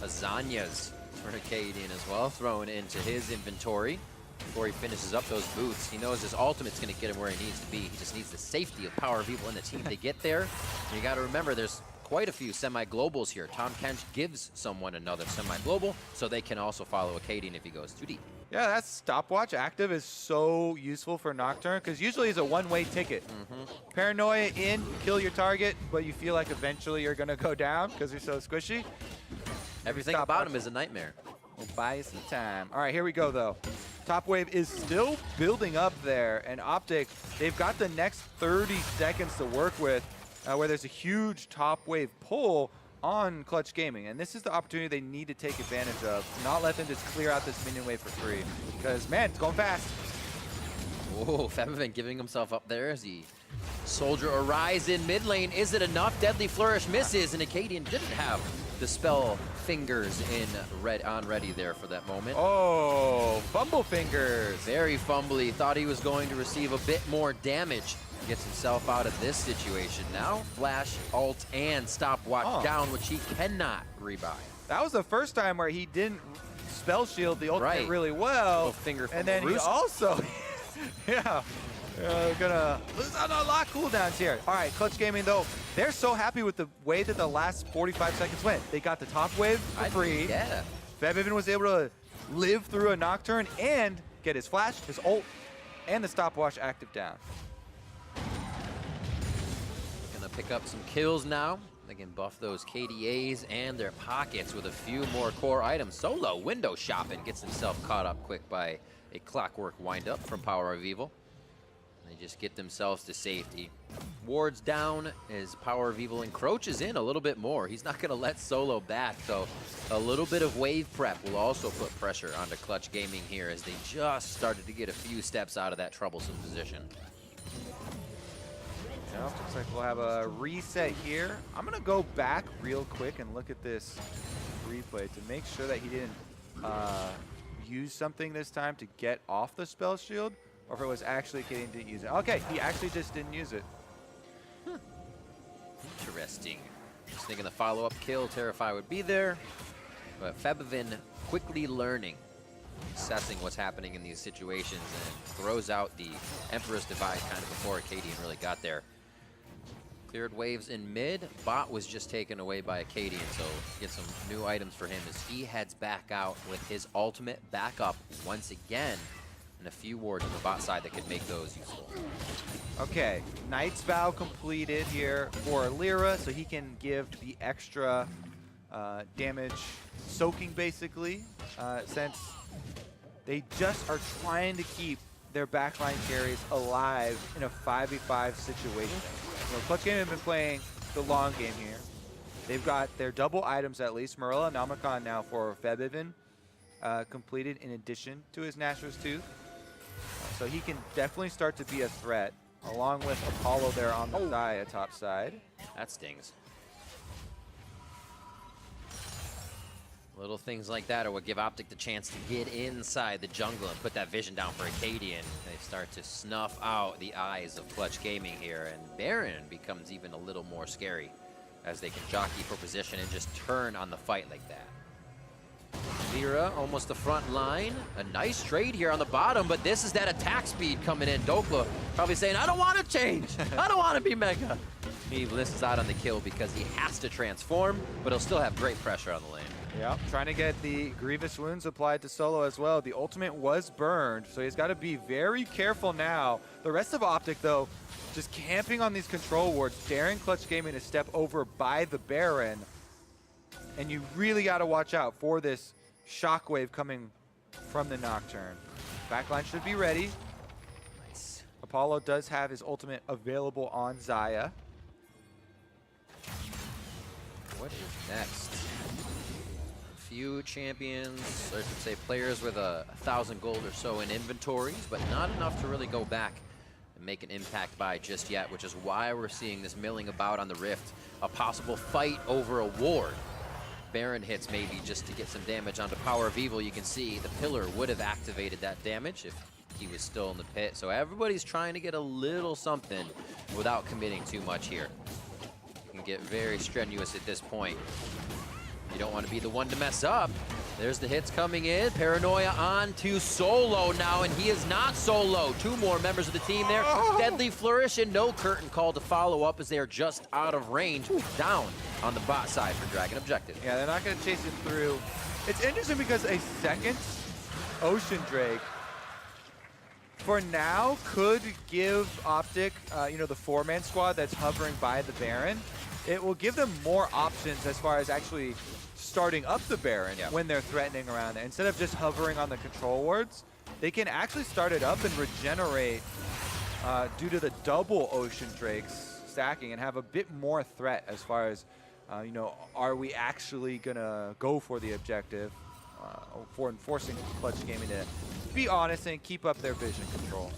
Azanya's for Acadian as well, thrown into his inventory before he finishes up those boots. He knows his ultimate's going to get him where he needs to be. He just needs the safety of Power of Evil in the team to get there. And you got to remember, there's quite a few semi-globals here. Tahm Kench gives someone another semi-global, so they can also follow Acadian if he goes too deep. Yeah, that stopwatch active is so useful for Nocturne because usually it's a one-way ticket. Paranoia in, kill your target, but you feel like eventually you're going to go down because you're so squishy. Everything about him is a nightmare. We'll buy you some time. All right, here we go, though. Top wave is still building up there, and OpTic, they've got the next 30 seconds to work with where there's a huge top wave pull on Clutch Gaming, and this is the opportunity they need to take advantage of. Not let them just clear out this minion wave for free, because, man, it's going fast. Whoa, Febiven giving himself up there as he soldier a rise in mid lane. Is it enough? Deadly Flourish misses, and Acadian didn't have the spell fingers on ready there for that moment. Oh, fumble fingers. Very fumbly. Thought he was going to receive a bit more damage. Gets himself out of this situation. Now flash, ult, and stopwatch down, which he cannot rebuy. That was the first time where he didn't spell shield the ultimate really well. Little finger from and then he also, yeah. Gonna lose on a lot of cooldowns here. All right, Clutch Gaming, though, they're so happy with the way that the last 45 seconds went. They got the top wave for free. Yeah. Febiven was able to live through a Nocturne and get his flash, his ult, and the stopwatch active down. Gonna pick up some kills now. They can buff those KDAs and their pockets with a few more core items. Solo window shopping, gets himself caught up quick by a clockwork windup from Power of Evil. They just get themselves to safety. Wards down as Power of Evil encroaches in a little bit more. He's not going to let Solo back, so a little bit of wave prep will also put pressure onto Clutch Gaming here as they just started to get a few steps out of that troublesome position. Yeah, looks like we'll have a reset here. I'm going to go back real quick and look at this replay to make sure that he didn't use something this time to get off the spell shield, or if it was actually Kaden didn't use it. Okay, he actually just didn't use it. Interesting. Just thinking the follow-up kill, Terrify would be there. But Febiven quickly learning, assessing what's happening in these situations, and throws out the Emperor's Divide kind of before Acadian really got there. Cleared waves in mid. Bot was just taken away by Acadian, so get some new items for him as he heads back out with his ultimate backup once again. and a few wards on the bot side that could make those useful. Okay, Knight's Vow completed here for Lyra, so he can give the extra damage soaking, basically, since they just are trying to keep their backline carries alive in a 5v5 situation. You know, Clutch Gaming have been playing the long game here. They've got their double items at least. Marilla Namicon now for Febiven completed in addition to his Nashor's Tooth. So he can definitely start to be a threat, along with Apollo there on the Xayah top side. That stings. Little things like that are what give OpTic the chance to get inside the jungle and put that vision down for Acadian. They start to snuff out the eyes of Clutch Gaming here, and Baron becomes even a little more scary as they can jockey for position and just turn on the fight like that. Lyra almost the front line. A nice trade here on the bottom, but this is that attack speed coming in. Dokla probably saying, I don't want to change. I don't want to be Mega. He misses out on the kill because he has to transform, but he'll still have great pressure on the lane. Yeah, trying to get the Grievous Wounds applied to Solo as well. The ultimate was burned, so he's got to be very careful now. The rest of OpTic, though, just camping on these control wards, daring Clutch Gaming to step over by the Baron. And you really got to watch out for this shockwave coming from the Nocturne. Backline should be ready. Nice. Apollo does have his ultimate available on Xayah. What is next? A few champions, or I should say players with 1,000 gold or so in inventories, but not enough to really go back and make an impact by just yet, which is why we're seeing this milling about on the Rift. A possible fight over a ward. Baron hits maybe just to get some damage onto Power of Evil. You can see the pillar would have activated that damage if he was still in the pit. So everybody's trying to get a little something without committing too much here. You can get very strenuous at this point. You don't want to be the one to mess up. There's the hits coming in. Paranoia on to Solo now, and he is not solo. Two more members of the team there. Deadly Flourish and no curtain call to follow up as they are just out of range. Down on the bot side for Dragon Objective. Yeah, they're not going to chase him through. It's interesting because a second Ocean Drake for now could give OpTic, you know, the four-man squad that's hovering by the Baron. It will give them more options as far as actually starting up the Baron when they're threatening around there. Instead of just hovering on the control wards, they can actually start it up and regenerate due to the double Ocean Drakes stacking and have a bit more threat as far as, you know, are we actually going to go for the objective for enforcing Clutch Gaming to be honest and keep up their vision control.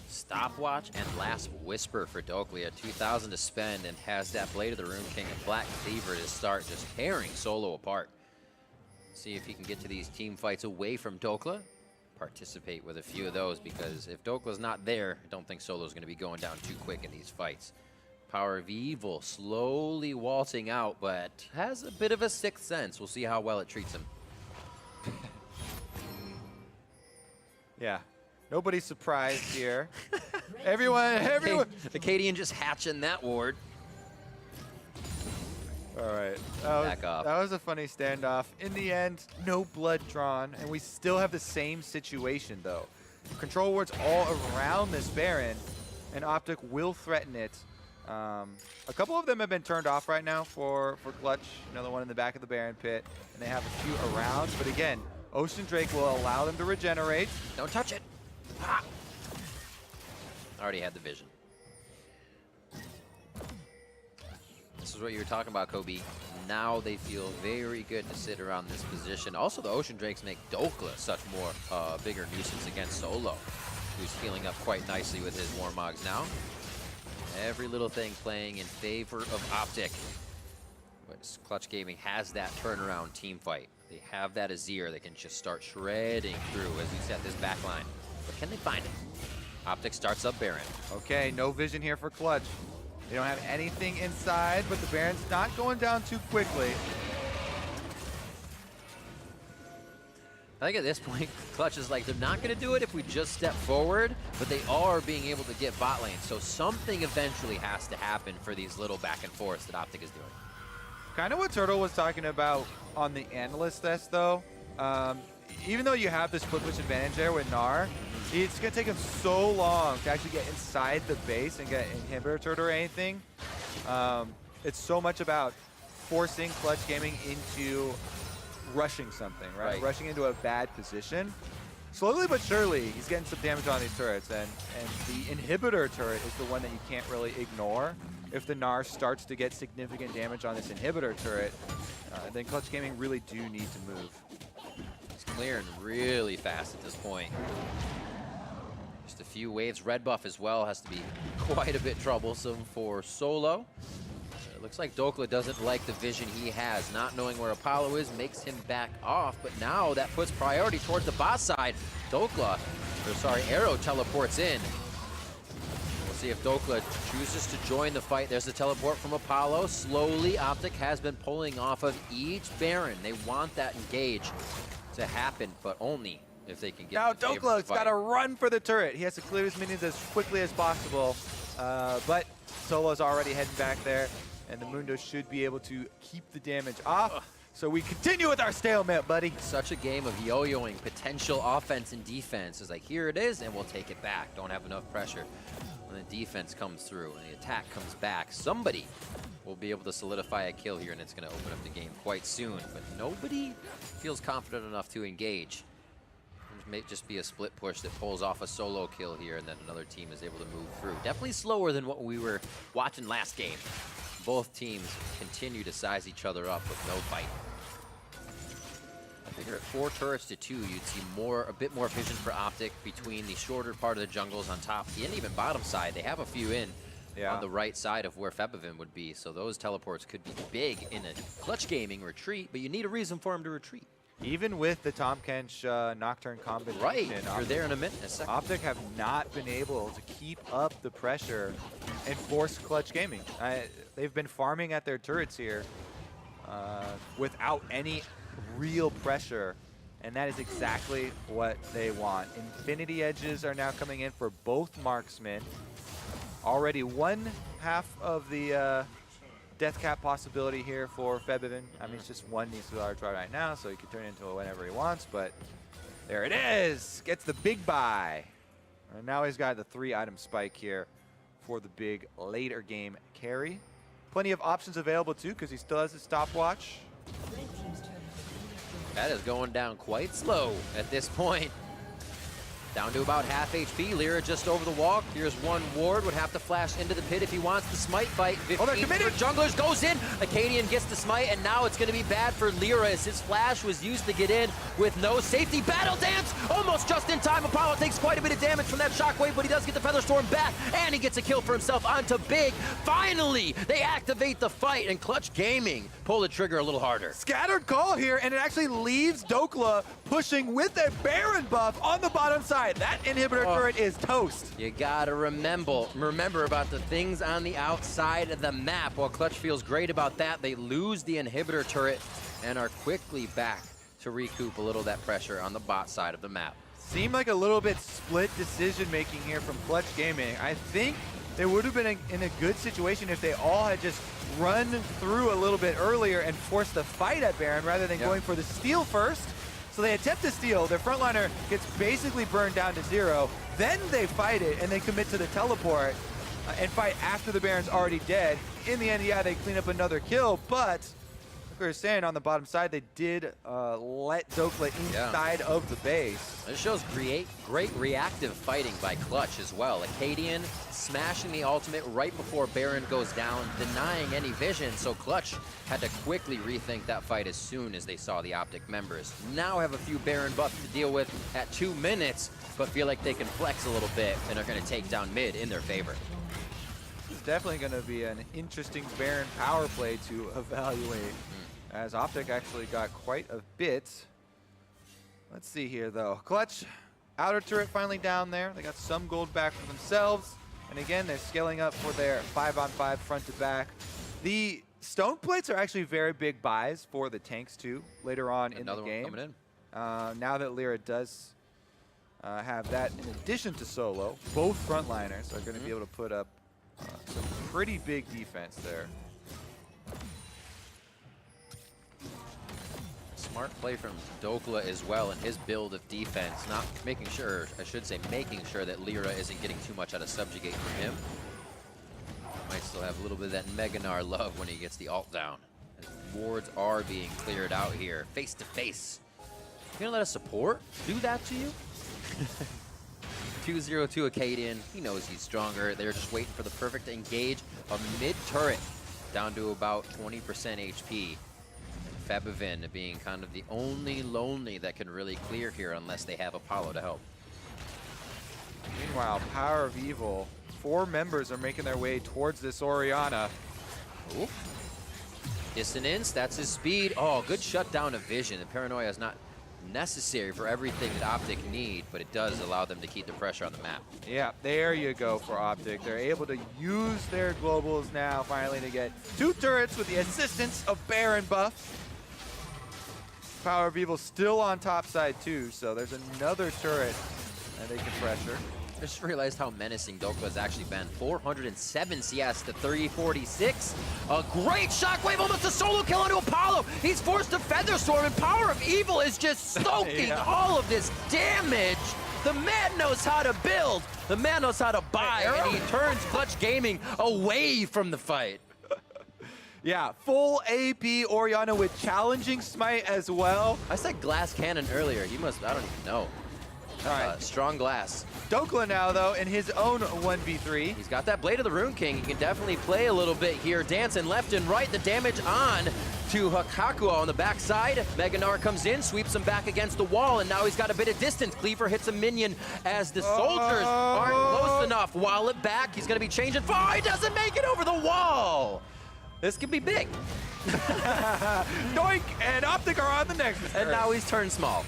Stopwatch and Last Whisper for Dokla. 2,000 to spend and has that Blade of the Rune King and Black Cleaver to start just tearing Solo apart. See if he can get to these team fights away from Dokla. Participate with a few of those, because if Dokla's not there, I don't think Solo's going to be going down too quick in these fights. Power of Evil slowly waltzing out, but has a bit of a sixth sense. We'll see how well it treats him. Yeah. Nobody's surprised here. everyone. Acadian just hatching that ward. All right. Back off. That was a funny standoff. In the end, no blood drawn, and we still have the same situation, though. Control wards all around this Baron, and OpTic will threaten it. A couple of them have been turned off right now for Clutch. Another one in the back of the Baron pit, and they have a few around. But again, Ocean Drake will allow them to regenerate. Don't touch it. Ah. Already had the vision. This is what you were talking about, Kobe. Now they feel very good to sit around this position. Also, the Ocean Drakes make Dokla such more bigger nuisance against Solo, who's healing up quite nicely with his Warmogs now. Every little thing playing in favor of OpTic. But Clutch Gaming has that turnaround team fight. They have that Azir that can just start shredding through as we set this back line. But can they find it? OpTic starts up Baron. Okay, no vision here for Clutch. They don't have anything inside, but the Baron's not going down too quickly. I think at this point, Clutch is like, they're not going to do it if we just step forward, but they are being able to get bot lane. So something eventually has to happen for these little back and forths that OpTic is doing. Kind of what Turtle was talking about on the analyst test, though. even though you have this split push advantage there with Gnar, it's going to take him so long to actually get inside the base and get inhibitor turret or anything. It's so much about forcing Clutch Gaming into rushing something, right? Rushing into a bad position. Slowly but surely, he's getting some damage on these turrets, and the inhibitor turret is the one that you can't really ignore. If the Gnar starts to get significant damage on this inhibitor turret, then Clutch Gaming really do need to move. He's clearing really fast at this point. Just a few waves. Red buff as well has to be quite a bit troublesome for Solo. It looks like Dokla doesn't like the vision he has. Not knowing where Apollo is makes him back off, but now that puts priority towards the bot side. Arrow teleports in. We'll see if Dokla chooses to join the fight. There's the teleport from Apollo. Slowly, OpTic has been pulling off of each Baron. They want that engage to happen, but only if they can get now Dokla's got to run for the turret. He has to clear his minions as quickly as possible, but Solo's already heading back there. And the Mundo should be able to keep the damage off. So we continue with our stalemate, buddy. Such a game of yo-yoing potential offense and defense. It's like, here it is, and we'll take it back. Don't have enough pressure. When the defense comes through and the attack comes back, somebody will be able to solidify a kill here, and it's going to open up the game quite soon. But nobody feels confident enough to engage. It may just be a split push that pulls off a solo kill here, and then another team is able to move through. Definitely slower than what we were watching last game. Both teams continue to size each other up with no fight. If you're at 4 turrets to 2, you'd see a bit more vision for OpTic between the shorter part of the jungles on top and even bottom side. They have a few in on the right side of where Febivin would be, so those teleports could be big in a Clutch Gaming retreat, but you need a reason for him to retreat. Even with the Tahm Kench Nocturne combination, right, you're there in a minute, a second. OpTic have not been able to keep up the pressure and force Clutch Gaming. They've been farming at their turrets here without any real pressure, and that is exactly what they want. Infinity Edges are now coming in for both marksmen. Already one half of the death cap possibility here for Febivin. I mean, it's just one needs to large right now, so he can turn into whatever he wants, but there it is. Gets the big buy. And now he's got the 3-item spike here for the big later game carry. Plenty of options available too, because he still has his stopwatch. That is going down quite slow at this point. Down to about half HP. Lyra just over the wall. Here's one ward. Would have to flash into the pit if he wants the smite fight. 15 for junglers. Goes in. Acadian gets the smite, and now it's going to be bad for Lyra as his flash was used to get in with no safety. Battle dance! Almost just in time. Apollo takes quite a bit of damage from that shockwave, but he does get the Featherstorm back, and he gets a kill for himself onto Big. Finally, they activate the fight, and Clutch Gaming pull the trigger a little harder. Scattered call here, and it actually leaves Dokla pushing with a Baron buff on the bottom side. That inhibitor turret is toast. You gotta remember about the things on the outside of the map. While Clutch feels great about that, they lose the inhibitor turret and are quickly back to recoup a little of that pressure on the bot side of the map. Seemed like a little bit split decision making here from Clutch Gaming. I think they would have been in a good situation if they all had just run through a little bit earlier and forced the fight at Baron rather than going for the steal first. So they attempt to steal, their frontliner gets basically burned down to 0, then they fight it and they commit to the teleport and fight after the Baron's already dead. In the end, yeah, they clean up another kill, but like we were saying, on the bottom side, they did let Dokla inside of the base. This shows great reactive fighting by Clutch as well. Acadian smashing the ultimate right before Baron goes down, denying any vision, so Clutch had to quickly rethink that fight as soon as they saw the OpTic members. Now have a few Baron buffs to deal with at 2 minutes, but feel like they can flex a little bit and are going to take down mid in their favor. It's definitely going to be an interesting Baron power play to evaluate, as OpTic actually got quite a bit. Let's see here, though. Clutch, outer turret finally down there. They got some gold back for themselves. And again, they're scaling up for their 5-on-5 front to back. The stone plates are actually very big buys for the tanks, too, later on in the game. Coming in. Now that Lyra does have that in addition to solo, both frontliners are going to be able to put up some pretty big defense there. Smart play from Dokla as well in his build of defense. Not making sure, I should say, making sure that Lyra isn't getting too much out of Subjugate from him. Might still have a little bit of that Meganar love when he gets the ult down. As wards are being cleared out here, face to face. You gonna let a support do that to you? 2-0-2 Acadian. He knows he's stronger. They're just waiting for the perfect engage. A mid-turret down to about 20% HP. Febivin being kind of the only lonely that can really clear here unless they have Apollo to help. Meanwhile, Power of Evil, 4 members are making their way towards this Orianna. Ooh. Dissonance, that's his speed. Oh, good shutdown of vision. The paranoia is not necessary for everything that OpTic need, but it does allow them to keep the pressure on the map. Yeah, there you go for OpTic. They're able to use their globals now finally to get 2 turrets with the assistance of Baron buff. Power of Evil still on top side too, so there's another turret that they can pressure. I just realized how menacing Dokla has actually been. 407 CS to 346. A great shockwave, almost a solo kill onto Apollo. He's forced to Featherstorm, and Power of Evil is just soaking all of this damage. The man knows how to build. The man knows how to buy, and he turns Clutch Gaming away from the fight. Yeah, full AP Orianna with challenging smite as well. I said glass cannon earlier. He must, I don't even know. All right. Strong glass. Dokla now, though, in his own 1v3. He's got that Blade of the Rune King. He can definitely play a little bit here. Dancing left and right. The damage on to Hakakuo on the backside. Meganar comes in, sweeps him back against the wall, and now he's got a bit of distance. Cleaver hits a minion as the soldiers aren't close enough. Wallet back. He's going to be changing. Oh, he doesn't make it over the wall. This could be big. Doink! And OpTic are on the next turn. And now he's turned small.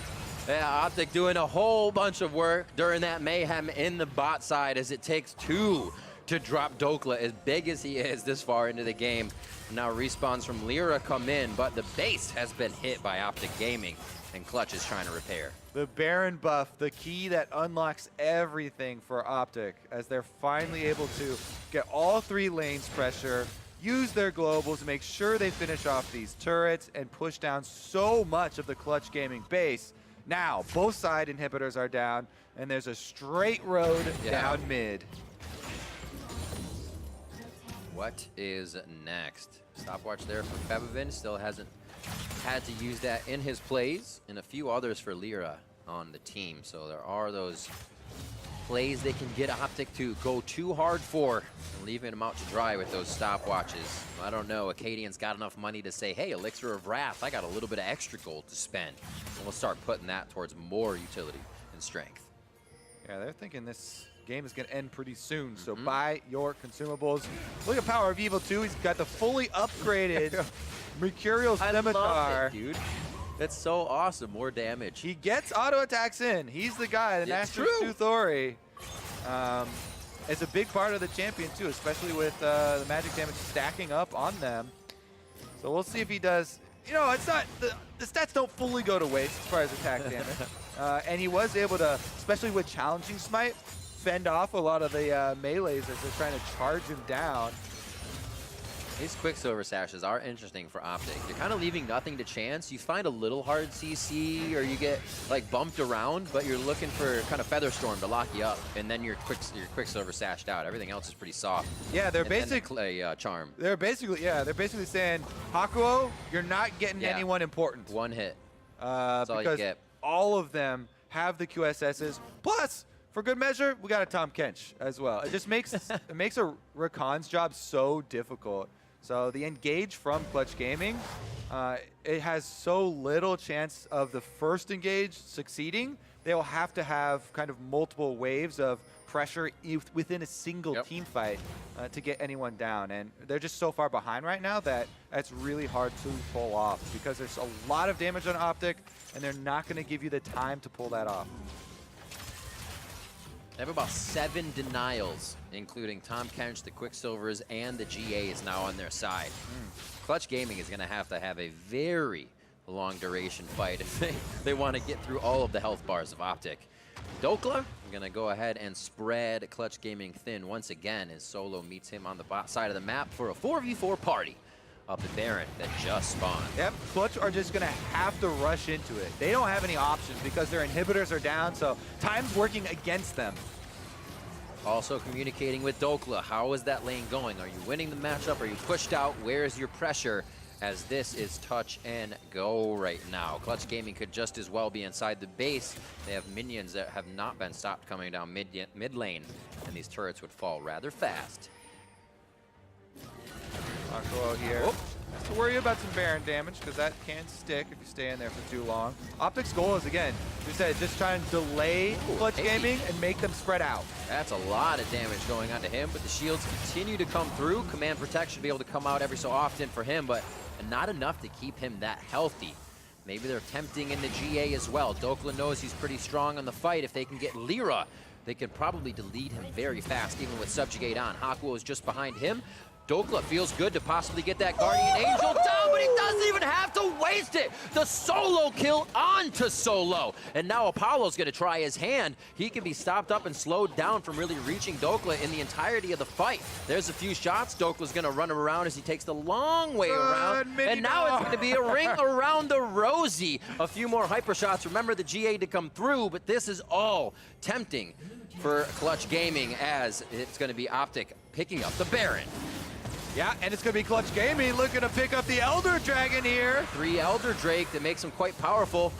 Yeah, OpTic doing a whole bunch of work during that mayhem in the bot side as it takes 2 to drop Dokla, as big as he is this far into the game. Now respawns from Lyra come in, but the base has been hit by OpTic Gaming, and Clutch is trying to repair. The Baron buff, the key that unlocks everything for OpTic, as they're finally able to get all 3 lanes pressure, use their globals to make sure they finish off these turrets and push down so much of the Clutch Gaming base. Now, both side inhibitors are down, and there's a straight road down mid. What is next? Stopwatch there for Febivin. Still hasn't had to use that in his plays, and a few others for Lyra on the team. So there are those plays they can get OpTic to go too hard for, and leaving them out to dry with those stopwatches. I don't know, Acadian's got enough money to say, hey, Elixir of Wrath, I got a little bit of extra gold to spend. And we'll start putting that towards more utility and strength. Yeah, they're thinking this game is going to end pretty soon, so buy your consumables. Look at Power of Evil too. He's got the fully upgraded Mercurial Scimitar. Love it, dude. That's so awesome. More damage. He gets auto attacks in. He's the guy, the Master Suthori. It's a big part of the champion too, especially with the magic damage stacking up on them. So we'll see if he does. You know, it's not the stats don't fully go to waste as far as attack damage. And he was able to, especially with challenging smite, fend off a lot of the melees as they're trying to charge him down. These Quicksilver Sashes are interesting for OpTic. You're kind of leaving nothing to chance. You find a little hard CC or you get like bumped around, but you're looking for kind of Featherstorm to lock you up, and then your Quicksilver sashed out. Everything else is pretty soft. Yeah, they're basically charm. They're basically saying, Hakuo, you're not getting anyone important. One hit. That's all you get. All of them have the QSSs. Plus, for good measure, we got a Tom Kench as well. It just makes it makes a Rakan's job so difficult. So the engage from Clutch Gaming, it has so little chance of the first engage succeeding. They will have to have kind of multiple waves of pressure within a single team fight to get anyone down. And they're just so far behind right now that it's really hard to pull off because there's a lot of damage on OpTic, and they're not going to give you the time to pull that off. They have about 7 denials, including Tom Kench, the Quicksilvers, and the GAs now on their side. Clutch Gaming is going to have a very long duration fight if they want to get through all of the health bars of OpTic. Dokla going to go ahead and spread Clutch Gaming thin once again as Solo meets him on the bot side of the map for a 4v4 party. of the Baron that just spawned. Yep, Clutch are just gonna have to rush into it. They don't have any options because their inhibitors are down, so time's working against them. Also communicating with Dokla. How is that lane going? Are you winning the matchup? Are you pushed out? Where is your pressure? As this is touch and go right now. Clutch Gaming could just as well be inside the base. They have minions that have not been stopped coming down mid lane, and these turrets would fall rather fast. Aqua here. Has to worry about some Baron damage because that can stick if you stay in there for too long. OpTic's goal is, again, we said, just try and delay Clutch Gaming and make them spread out. That's a lot of damage going on to him, but the shields continue to come through. Command Protect should be able to come out every so often for him, but not enough to keep him that healthy. Maybe they're tempting in the GA as well. Dokla knows he's pretty strong on the fight. If they can get Lyra, they can probably delete him very fast, even with Subjugate on. Hakuo is just behind him. Dokla feels good to possibly get that Guardian Angel down, but he doesn't even have to waste it. The solo kill onto Solo. And now Apollo's gonna try his hand. He can be stopped up and slowed down from really reaching Dokla in the entirety of the fight. There's a few shots. Dokla's gonna run him around as he takes the long way around. And now it's gonna be a ring around the rosy. A few more hyper shots. Remember the GA to come through, but this is all tempting for Clutch Gaming as it's gonna be OpTic picking up the Baron. Yeah, and it's going to be Clutch Gaming looking to pick up the Elder Dragon here. 3 Elder Drake that makes him quite powerful.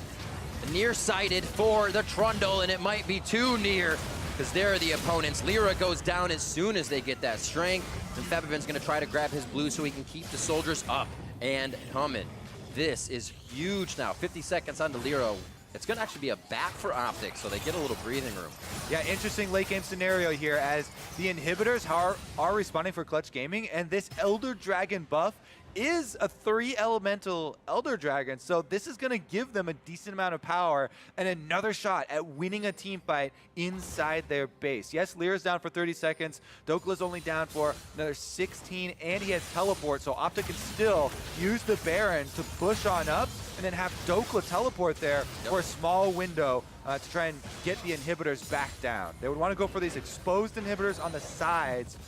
Nearsighted for the Trundle, and it might be too near because they're the opponents. Lyra goes down as soon as they get that strength. And Febiven's going to try to grab his blue so he can keep the soldiers up and coming. This is huge now. 50 seconds onto Lyra. It's going to actually be a back for OpTic, so they get a little breathing room. Yeah, interesting late game scenario here as the inhibitors are responding for Clutch Gaming, and this Elder Dragon buff is a 3 elemental Elder Dragon, so this is going to give them a decent amount of power and another shot at winning a team fight inside their base. Yes, Lyra's down for 30 seconds. Dokla's only down for another 16, and he has teleport, so OpTic can still use the Baron to push on up and then have Dokla teleport there for a small window to try and get the inhibitors back down. They would want to go for these exposed inhibitors on the sides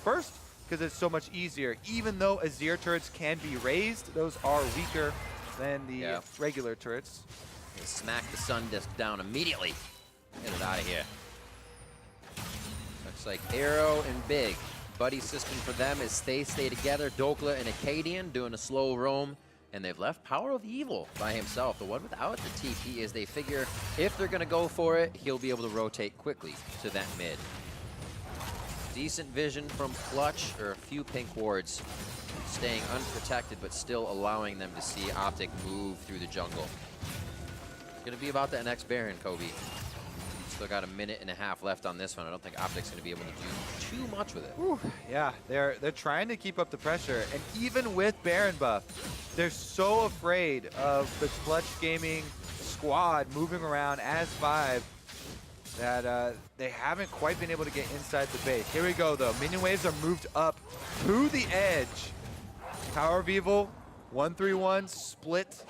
first, because it's so much easier. Even though Azir turrets can be raised, those are weaker than the regular turrets. They smack the Sun Disc down immediately. Get it out of here. Looks like Arrow and Big. Buddy system for them is they stay together. Dokla and Acadian doing a slow roam. And they've left Power of Evil by himself. The one without the TP is they figure if they're going to go for it, he'll be able to rotate quickly to that mid. Decent vision from Clutch, or a few pink wards staying unprotected, but still allowing them to see OpTic move through the jungle. It's going to be about that next Baron, Kobe. Still got a minute and a half left on this one. I don't think OpTic's going to be able to do too much with it. Whew. Yeah, they're trying to keep up the pressure, and even with Baron buff, they're so afraid of the Clutch Gaming squad moving around as 5 that they haven't quite been able to get inside the base. Here we go, though. Minion waves are moved up to the edge. Power of Evil, 1-3-1 split,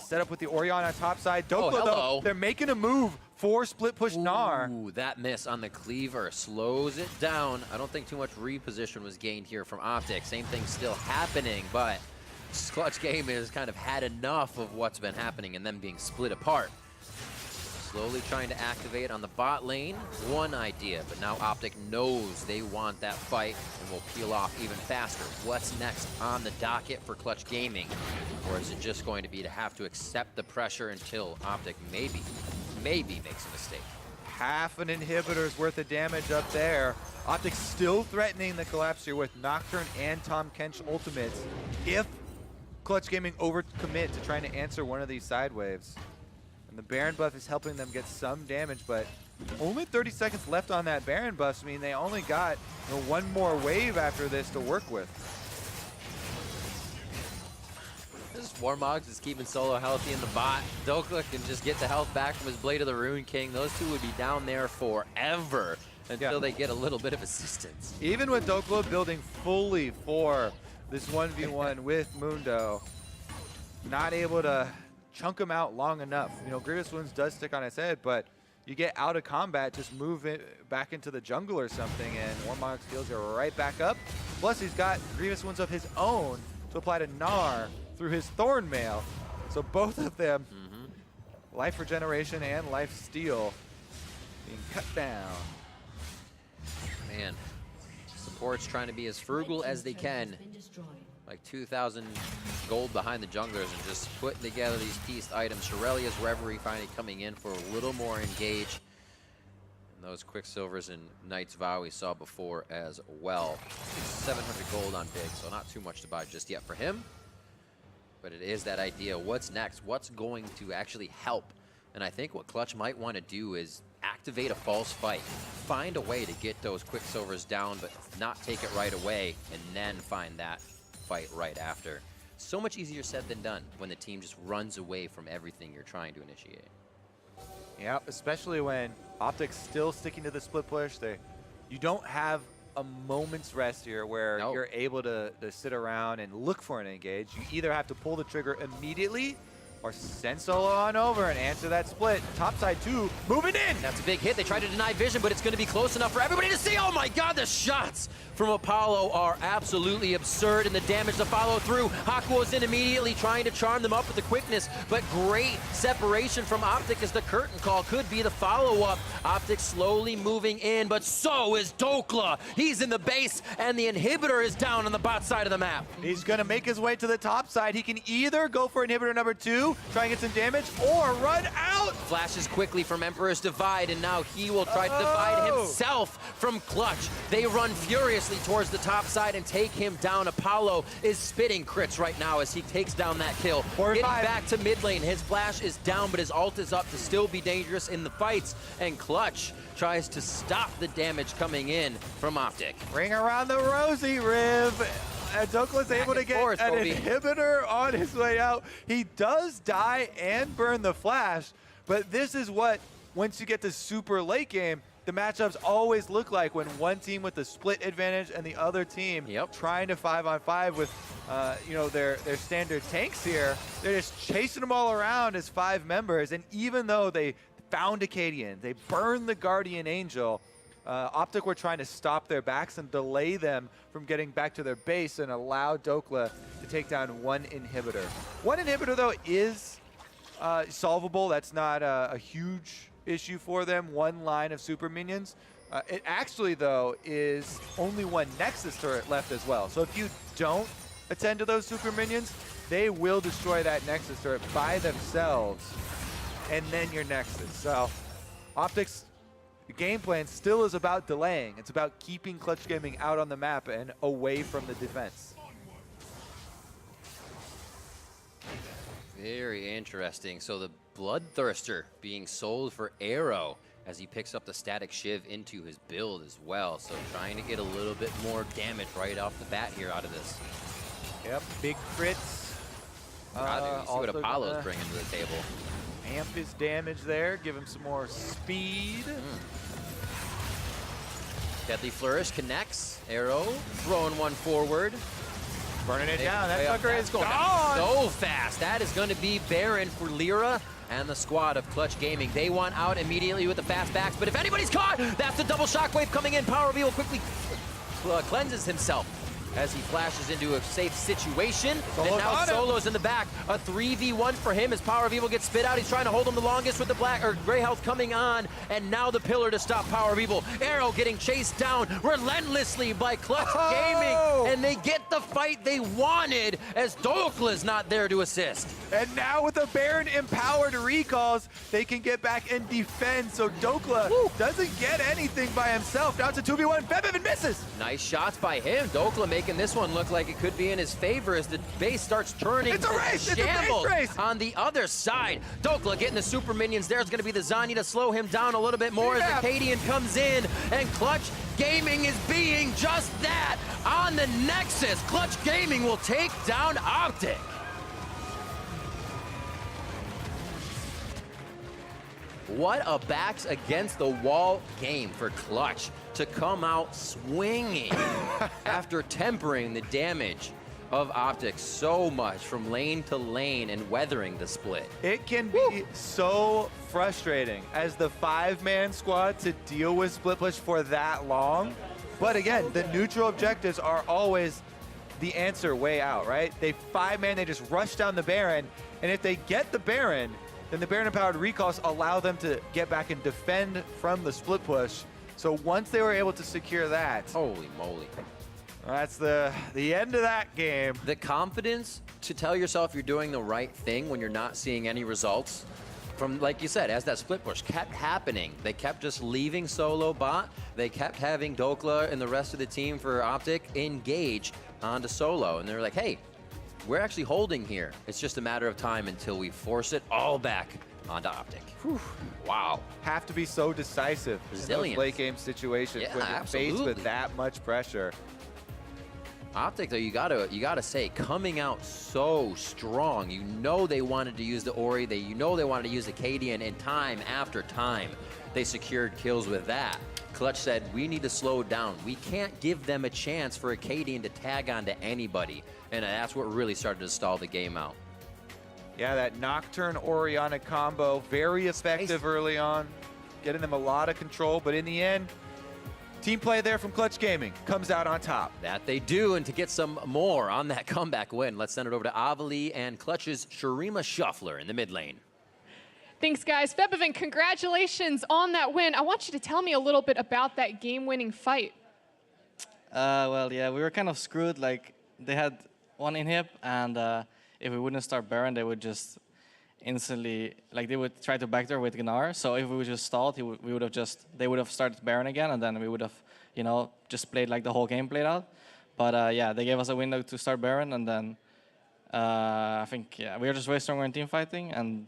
set up with the Orion on top side. Dokla, though, they're making a move for split push Gnar. Ooh, that miss on the cleaver slows it down. I don't think too much reposition was gained here from OpTic. Same thing still happening, but Clutch Game has kind of had enough of what's been happening and them being split apart. Slowly trying to activate on the bot lane. One idea, but now OpTic knows they want that fight and will peel off even faster. What's next on the docket for Clutch Gaming? Or is it just going to be to have to accept the pressure until OpTic maybe makes a mistake? Half an inhibitor's worth of damage up there. OpTic still threatening the collapse here with Nocturne and Tom Kench ultimates if Clutch Gaming overcommit to trying to answer one of these side waves. And the Baron buff is helping them get some damage, but only 30 seconds left on that Baron buff. I mean, they only got one more wave after this to work with. This Warmogs is keeping Solo healthy in the bot. Dokla can just get the health back from his Blade of the Rune King. Those two would be down there forever until they get a little bit of assistance. Even with Dokla building fully for this 1v1 with Mundo, not able to chunk him out long enough. You know, Grievous Wounds does stick on his head, but you get out of combat, just move it back into the jungle or something, and Warmogs heals you right back up. Plus, he's got Grievous Wounds of his own to to apply to Gnar through his Thorn Mail. So both of them, life regeneration and life steal, being cut down. Man, support's trying to be as frugal as they can. Like 2,000 gold behind the junglers and just putting together these pieced items. Shirelia's Reverie finally coming in for a little more engage. And those Quicksilvers and Knight's Vow we saw before as well. 700 gold on Big, so not too much to buy just yet for him. But it is that idea, what's next? What's going to actually help? And I think what Clutch might want to do is activate a false fight. Find a way to get those Quicksilvers down, but not take it right away, and then find that fight right after. So much easier said than done when the team just runs away from everything you're trying to initiate. Yeah, especially when OpTic's still sticking to the split push. You don't have a moment's rest here where you're able to sit around and look for an engage. You either have to pull the trigger immediately or send solo on over and answer that split. Topside 2 moving in. That's a big hit. They tried to deny vision, but it's going to be close enough for everybody to see. Oh my God, the shots from Apollo are absolutely absurd, and the damage to follow through. Hakuo's in immediately trying to charm them up with the quickness, but great separation from OpTic as the curtain call could be the follow-up. OpTic slowly moving in, but so is Dokla. He's in the base, and the inhibitor is down on the bot side of the map. He's going to make his way to the top side. He can either go for inhibitor number 2, try and get some damage, or run out. Flashes quickly from Emperor's Divide, and now he will try to divide himself from Clutch. They run furiously towards the top side and take him down. Apollo is spitting crits right now as he takes down that kill. Getting back to mid lane, his flash is down, but his ult is up to still be dangerous in the fights, and Clutch tries to stop the damage coming in from OpTic. Ring around the rosy, Riv. And Dokla's able to get an inhibitor on his way out. He does die and burn the flash, but this is what, once you get to super late game, the matchups always look like when one team with the split advantage and the other team trying to 5-on-5 with their standard tanks here. They're just chasing them all around as 5 members, and even though they found Acadian, they burned the Guardian Angel, OpTic were trying to stop their backs and delay them from getting back to their base and allow Dokla to take down one inhibitor. One inhibitor, though, is solvable. That's not a huge issue for them. One line of super minions. It actually, though, is only one Nexus turret left as well. So if you don't attend to those super minions, they will destroy that Nexus turret by themselves, and then your Nexus. So OpTic's game plan still is about delaying. It's about keeping Clutch Gaming out on the map and away from the defense. Very interesting. So the Bloodthirster being sold for Arrow as he picks up the Static Shiv into his build as well. So trying to get a little bit more damage right off the bat here out of this. Yep, big crits. Gotta see what Apollo's bringing to the table. Amp his damage there, give him some more speed. Deadly Flourish connects. Arrow throwing one forward. Burning it down. That sucker is gone. So fast. That is going to be Baron for Lyra and the squad of Clutch Gaming. They want out immediately with the fast backs, but if anybody's caught, that's the double shockwave coming in. Power of Evil quickly cleanses himself as he flashes into a safe situation. And now Solo's in the back. A 3v1 for him as Power of Evil gets spit out. He's trying to hold him the longest with the gray health coming on. And now the pillar to stop Power of Evil. Arrow getting chased down relentlessly by Clutch Gaming. And they get the fight they wanted as Dokla's not there to assist. And now with the Baron empowered recalls, they can get back and defend. So Dokla doesn't get anything by himself. Now it's a 2v1. Bevan misses. Nice shots by him. Dokla making this one look like it could be in his favor as the base starts turning. It's a race! It's a base race! On the other side, Dokla getting the super minions. There's going to be the Zanya to slow him down a little bit more as Acadian comes in, and Clutch Gaming is being just that. On the Nexus, Clutch Gaming will take down OpTic. What a backs against the wall game for Clutch to come out swinging after tempering the damage of OpTic so much from lane to lane and weathering the split. It can be so frustrating as the 5-man squad to deal with split push for that long. But again, the neutral objectives are always the answer way out, right? They 5-man, they just rush down the Baron, and if they get the Baron, then the Baron-empowered recalls allow them to get back and defend from the split push. So once they were able to secure that, Holy moly. that's the end of that game. The confidence to tell yourself you're doing the right thing when you're not seeing any results from, like you said, as that split push kept happening, they kept just leaving solo bot. They kept having Dokla and the rest of the team for OpTic engaged onto solo. And they're like, hey, we're actually holding here. It's just a matter of time until we force it all back onto OpTic. Whew. Wow. Have to be so decisive Resilience. in those late game situations Yeah, when you're faced absolutely. with that much pressure. OpTic, though, you gotta say, coming out so strong. You know they wanted to use the Ori. You know they wanted to use the Cadian, and time after time, they secured kills with that. Clutch said, we need to slow down. We can't give them a chance for a Cadian to tag onto anybody. And that's what really started to stall the game out. Yeah, that Nocturne Oriana combo, very effective early on, getting them a lot of control, but in the end, team play there from Clutch Gaming comes out on top. That they do, and to get some more on that comeback win, let's send it over to Avali and Clutch's Shurima Shuffler in the mid lane. Thanks, guys. Febiven, congratulations on that win. I want you to tell me a little bit about that game-winning fight. Well, yeah, we were kind of screwed. Like, they had one inhib, and if we wouldn't start Baron, they would just instantly, like, they would try to backdoor with Gnar. So if we would just stalled, they would have started Baron again, and then we would have, you know, just played like the whole game played out. But yeah, they gave us a window to start Baron, and then I think, yeah, we were just way stronger in team fighting, and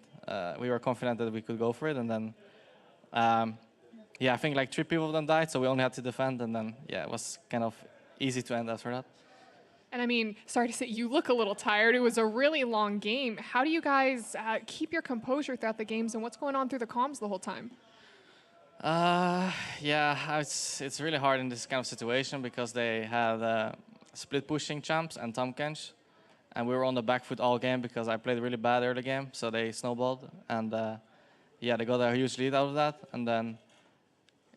we were confident that we could go for it. And then, yeah, I think like 3 people of them died, so we only had to defend, and then, yeah, it was kind of easy to end after that. And I mean, sorry to say, you look a little tired. It was a really long game. How do you guys keep your composure throughout the games, and what's going on through the comms the whole time? Yeah, it's really hard in this kind of situation because they had split pushing champs and Tom Kench, and we were on the back foot all game because I played really bad early game, so they snowballed, and yeah, they got a huge lead out of that, and then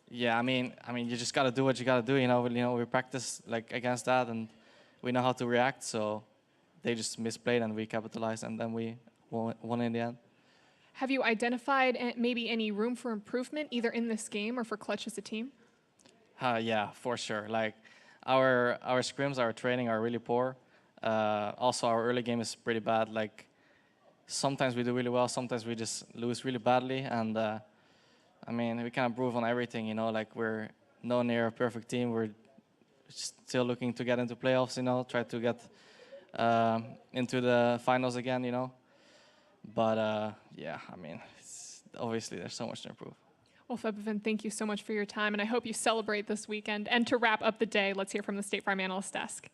yeah, I mean, you just gotta do what you gotta do, you know. We practice like against that, and we know how to react, so they just misplayed and we capitalized, and then we won in the end. Have you identified maybe any room for improvement, either in this game or for Clutch as a team? Yeah, for sure. Like our scrims, our training are really poor. Also, our early game is pretty bad. Like sometimes we do really well, sometimes we just lose really badly. And I mean, we can improve on everything, you know. Like we're no near a perfect team. We're still looking to get into playoffs, you know. Try to get into the finals again, you know. But yeah, I mean, obviously there's so much to improve. Well, Febiven, thank you so much for your time, and I hope you celebrate this weekend. And to wrap up the day, let's hear from the State Farm Analyst Desk.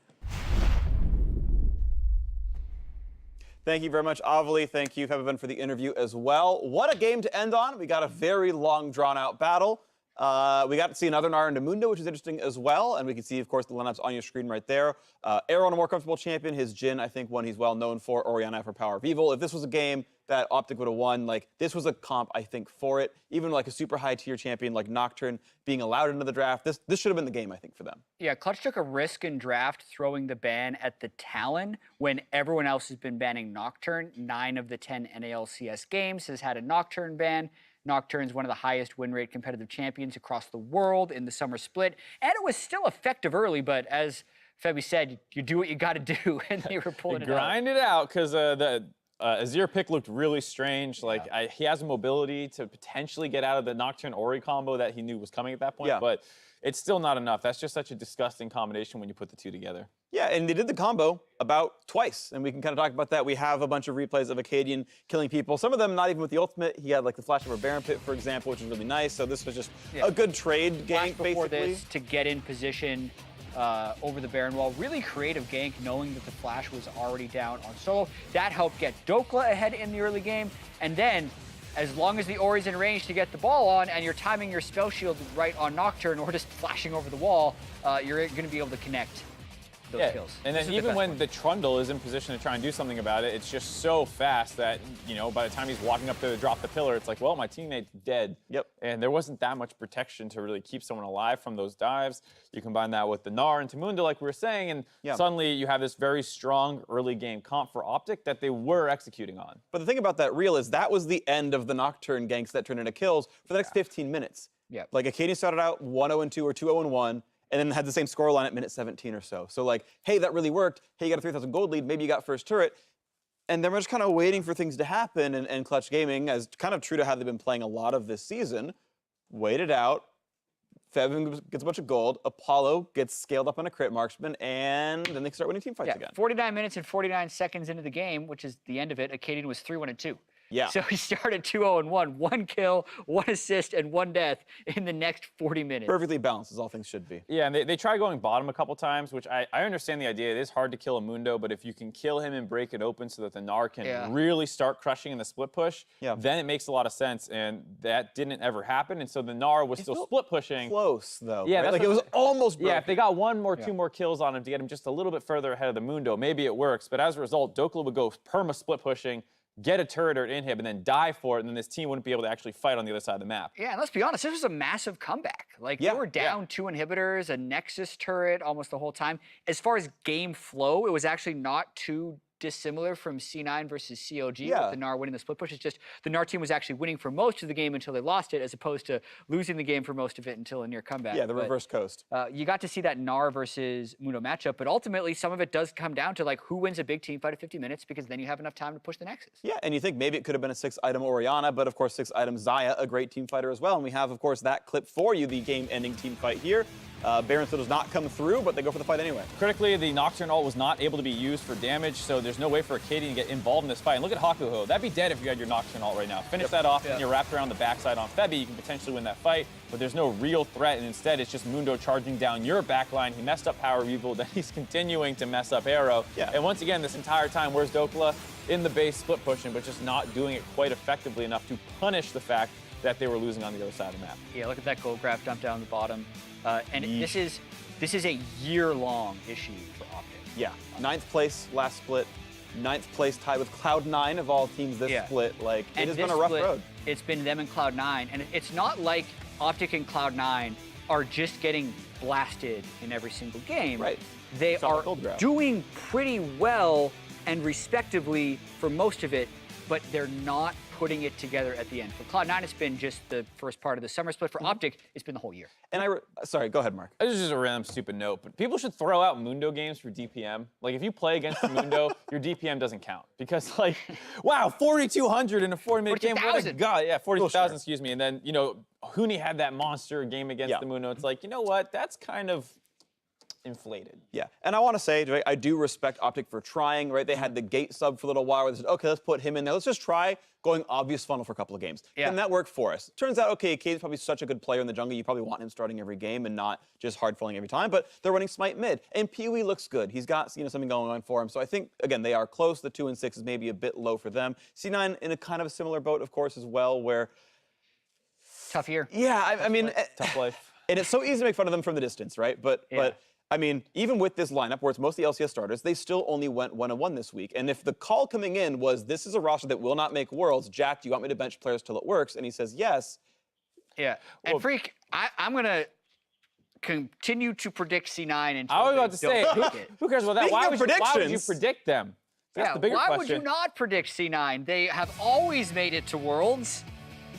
Thank you very much, Avali. Thank you, Febiven, for the interview as well. What a game to end on. We got a very long, drawn-out battle. We got to see another Nara Mundo, which is interesting as well. And we can see, of course, the lineups on your screen right there. Arrow, a more comfortable champion. His Jhin, I think, one he's well known for. Oriana for Power of Evil. If this was a game that OpTic would have won, like, this was a comp, I think, for it. Even like a super high-tier champion like Nocturne being allowed into the draft, this should have been the game, I think, for them. Yeah, Clutch took a risk in draft throwing the ban at the Talon when everyone else has been banning Nocturne. 9 of the 10 NALCS games has had a Nocturne ban. Nocturne's one of the highest win rate competitive champions across the world in the Summer Split. And it was still effective early, but as Febby said, you do what you got to do, and they were pulling it out. Grind it out, because the Azir pick looked really strange. Like, he has a mobility to potentially get out of the Nocturne Ori combo that he knew was coming at that point, but it's still not enough. That's just such a disgusting combination when you put the two together. Yeah, and they did the combo about twice, and we can kind of talk about that. We have a bunch of replays of Acadian killing people. Some of them not even with the ultimate. He had like the flash over Baron Pit, for example, which is really nice. So this was just a good trade gank, before basically. this to get in position over the Baron wall. Really creative gank, knowing that the flash was already down on solo. That helped get Dokla ahead in the early game, and then as long as the Ori's in range to get the ball on and you're timing your spell shield right on Nocturne or just flashing over the wall, you're going to be able to connect. those kills. And then even when the Trundle is in position to try and do something about it, it's just so fast that, you know, by the time he's walking up there to drop the pillar, it's like, well, my teammate's dead. Yep. And there wasn't that much protection to really keep someone alive from those dives. You combine that with the Gnar and Tamunda, like we were saying, and suddenly you have this very strong early game comp for OpTic that they were executing on. But the thing about that reel is that was the end of the Nocturne ganks that turned into kills for the next 15 minutes. Yeah. Like Acadian started out 1-0-2 or 2-0-1, and then had the same scoreline at minute 17 or so. So like, hey, that really worked. Hey, you got a 3,000 gold lead. Maybe you got first turret. And then we're just kind of waiting for things to happen. And Clutch Gaming, as kind of true to how they've been playing a lot of this season, waited out. Fevin gets a bunch of gold. Apollo gets scaled up on a crit marksman, and then they start winning team fights again. 49 minutes and 49 seconds into the game, which is the end of it, Acadian was 3-1-2. Yeah. So he started 2-0-1, 1 kill, 1 assist, and 1 death in the next 40 minutes. Perfectly balanced, as all things should be. Yeah, and they tried going bottom a couple times, which I understand the idea. It is hard to kill a Mundo, but if you can kill him and break it open so that the Gnar can really start crushing in the split push, then it makes a lot of sense, and that didn't ever happen, and so the Gnar was still split pushing. Close, though. Yeah, right? Like it was almost broken. Yeah, if they got 1 or 2 more kills on him to get him just a little bit further ahead of the Mundo, maybe it works, but as a result, Dokla would go perma split pushing, get a turret or an inhib, and then die for it, and then this team wouldn't be able to actually fight on the other side of the map. Yeah, and let's be honest, this was a massive comeback. Like, they were down 2 inhibitors, a Nexus turret almost the whole time. As far as game flow, it was actually not too dissimilar from C9 versus COG with the Gnar winning the split push. It's just the Gnar team was actually winning for most of the game until they lost it, as opposed to losing the game for most of it until a near comeback. Yeah, the reverse coast. You got to see that Gnar versus Mundo matchup, but ultimately some of it does come down to like who wins a big team fight at 50 minutes, because then you have enough time to push the Nexus. Yeah, and you think maybe it could have been a 6-item Orianna, but of course 6-item Xayah, a great team fighter as well. And we have, of course, that clip for you, the game-ending team fight here. Baron still does not come through, but they go for the fight anyway. Critically, the Nocturne ult was not able to be used for damage, so there's no way for Acadian to get involved in this fight. And look at Hakuho. That'd be dead if you had your Nocturne ult right now. Finish that off, and you're wrapped around the backside on Febby. You can potentially win that fight, but there's no real threat, and instead it's just Mundo charging down your backline. He messed up Power Evil, then he's continuing to mess up Arrow. Yeah. And once again, this entire time, where's Dokla? In the base, split pushing, but just not doing it quite effectively enough to punish the fact that they were losing on the other side of the map. Yeah, look at that gold graph dump down the bottom. This is a year-long issue for OpTic. Yeah, 9th place last split, 9th place tied with Cloud9 of all teams this split. Like, it has been a rough road. It's been them and Cloud9, and it's not like OpTic and Cloud9 are just getting blasted in every single game. Right. They are doing pretty well and respectively for most of it, but they're not putting it together at the end. For Cloud9, it's been just the first part of the summer split. For OpTic, it's been the whole year. And sorry, go ahead, Mark. This is just a random stupid note, but people should throw out Mundo games for DPM. Like, if you play against the Mundo, your DPM doesn't count. Because, like, wow, 4,200 in a 40-minute game. What a god. Yeah, 40,000, excuse me. And then, you know, Huni had that monster game against the Mundo. It's like, you know what? That's kind of inflated. Yeah, and I want to say, I do respect OpTic for trying, right? They had the gate sub for a little while where they said, okay, let's put him in there. Let's just try going obvious funnel for a couple of games. Yeah. And that worked for us. Turns out, okay, Cade's probably such a good player in the jungle, you probably want him starting every game and not just hard falling every time, but they're running Smite mid. And Pee-wee looks good. He's got, you know, something going on for him. So I think, again, they are close. The 2 and 6 is maybe a bit low for them. C9 in a kind of a similar boat, of course, as well, where... Tough year. Yeah, I mean... Tough life. And it's so easy to make fun of them from the distance, right? But I mean, even with this lineup, where it's mostly LCS starters, they still only went 1-1 this week. And if the call coming in was, this is a roster that will not make Worlds, Jack, do you want me to bench players till it works? And he says, yes. Yeah, and Freak, I'm going to continue to predict C9 until I was about to say, who cares about that? Why would you predict them? That's the bigger question. Why would you not predict C9? They have always made it to Worlds.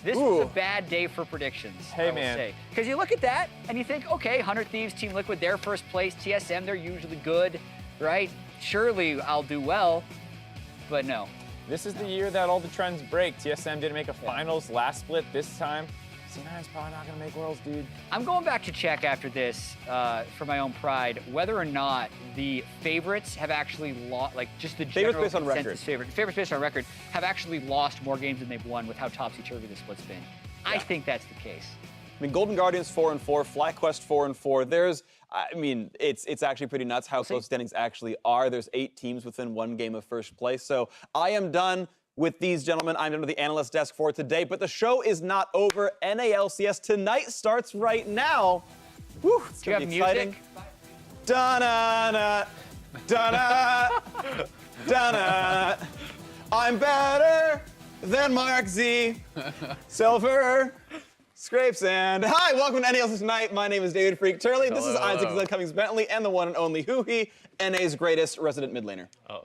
This was a bad day for predictions, hey, man. Because you look at that and you think, okay, 100 Thieves, Team Liquid, they're first place. TSM, they're usually good, right? Surely I'll do well, but no. This is the year that all the trends break. TSM didn't make a finals last split this time. C9's probably not going to make Worlds, dude. I'm going back to check after this for my own pride, whether or not the favorites have actually lost, like just the general consensus favorites based on record, have actually lost more games than they've won with how topsy-turvy this split's been. Yeah. I think that's the case. I mean, Golden Guardians 4-4, FlyQuest 4-4. There's, I mean, it's actually pretty nuts how close standings actually are. There's 8 teams within 1 game of first place. So I am done with these gentlemen. I'm done with the analyst desk for today, but the show is not over. NALCS tonight starts right now. Woo, it's Do you have exciting. music? Da-na-na, da-na, da-na. I'm better than Mark Z. Silver scrapes and hi, welcome to NALCS Tonight. My name is David Freak Turley. This is Isaac Zed Cummings Bentley and the one and only Huhi, NA's greatest resident mid laner. Oh.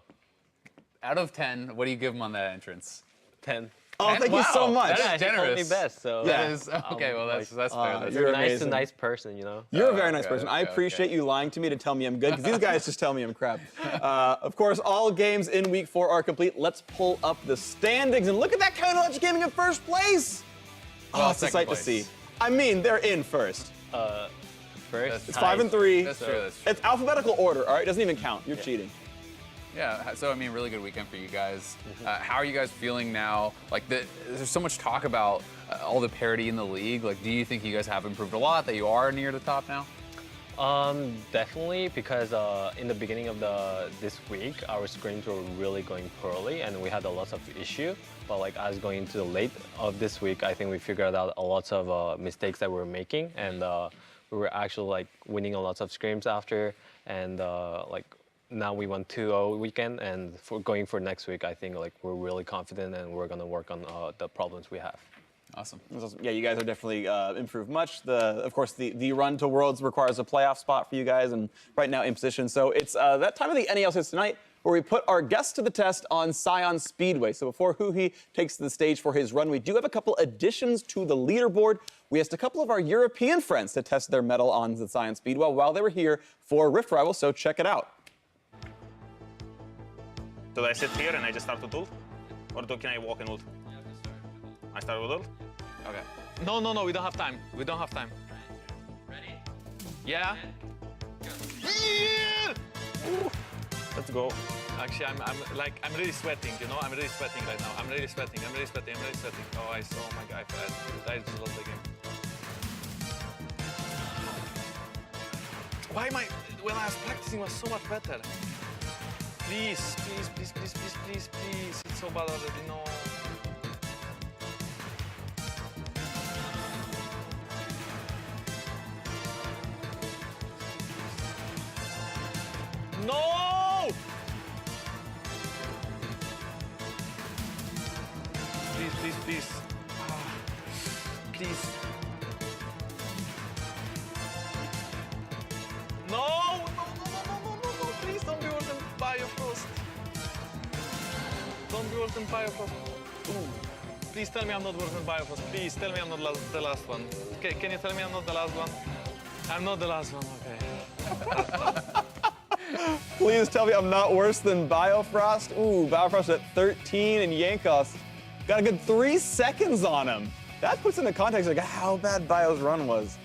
Out of 10, what do you give him on that entrance? 10. Oh, thank you so much. That is generous. He told me best, so. That is, okay, well, that's fair. That's You're nice, amazing. nice person, you know? You're a very nice okay, person. I okay, appreciate you lying to me to tell me I'm good, because these guys just tell me I'm crap. Of course, all games in Week 4 are complete. Let's pull up the standings, and look at that Counter Legend Gaming in first place. Well, It's a sight to see. I mean, they're in first. First. It's 5 and 3. That's true, that's true. It's alphabetical order, all right? It doesn't even count. You're cheating. Yeah, so I mean, really good weekend for you guys. How are you guys feeling now? Like, there's so much talk about all the parity in the league. Like, do you think you guys have improved a lot, that you are near the top now? Definitely, because in the beginning of this week, our scrims were really going poorly, and we had a lot of issue. But like, as going into the late of this week, I think we figured out a lot of mistakes that we were making, and we were actually like winning a lot of scrims after, and like. Now we won 2-0 weekend, and for going for next week, I think like we're really confident, and we're gonna work on the problems we have. Awesome. Yeah, you guys are definitely improved much. Of course, the run to Worlds requires a playoff spot for you guys, and right now in position. So it's that time of the NALCS Tonight where we put our guests to the test on Scion Speedway. So before Huhi takes the stage for his run, we do have a couple additions to the leaderboard. We asked a couple of our European friends to test their mettle on the Scion Speedway while they were here for Rift Rivals, so check it out. Do I sit here and I just start with ult? Or can I walk and ult? I start with ult? Okay. No, we don't have time. We don't have time. Ready? Yeah? Yeah! Let's go. Actually, I'm really sweating, you know? I'm really sweating right now. I'm really sweating. Oh, my God, I just lost the game. Why am I, when I was practicing, it was so much better. Please. It's so bad already, no. No! Please. Please. No! Please don't be worse than Biofrost. Don't be worse than Biofrost. Ooh. Please tell me I'm not worse than Biofrost. Please tell me I'm not the last one. Okay, can you tell me I'm not the last one? I'm not the last one, okay. Please tell me I'm not worse than Biofrost. Ooh, Biofrost at 13 and Yankos got a good 3 seconds on him. That puts into context like how bad Bio's run was.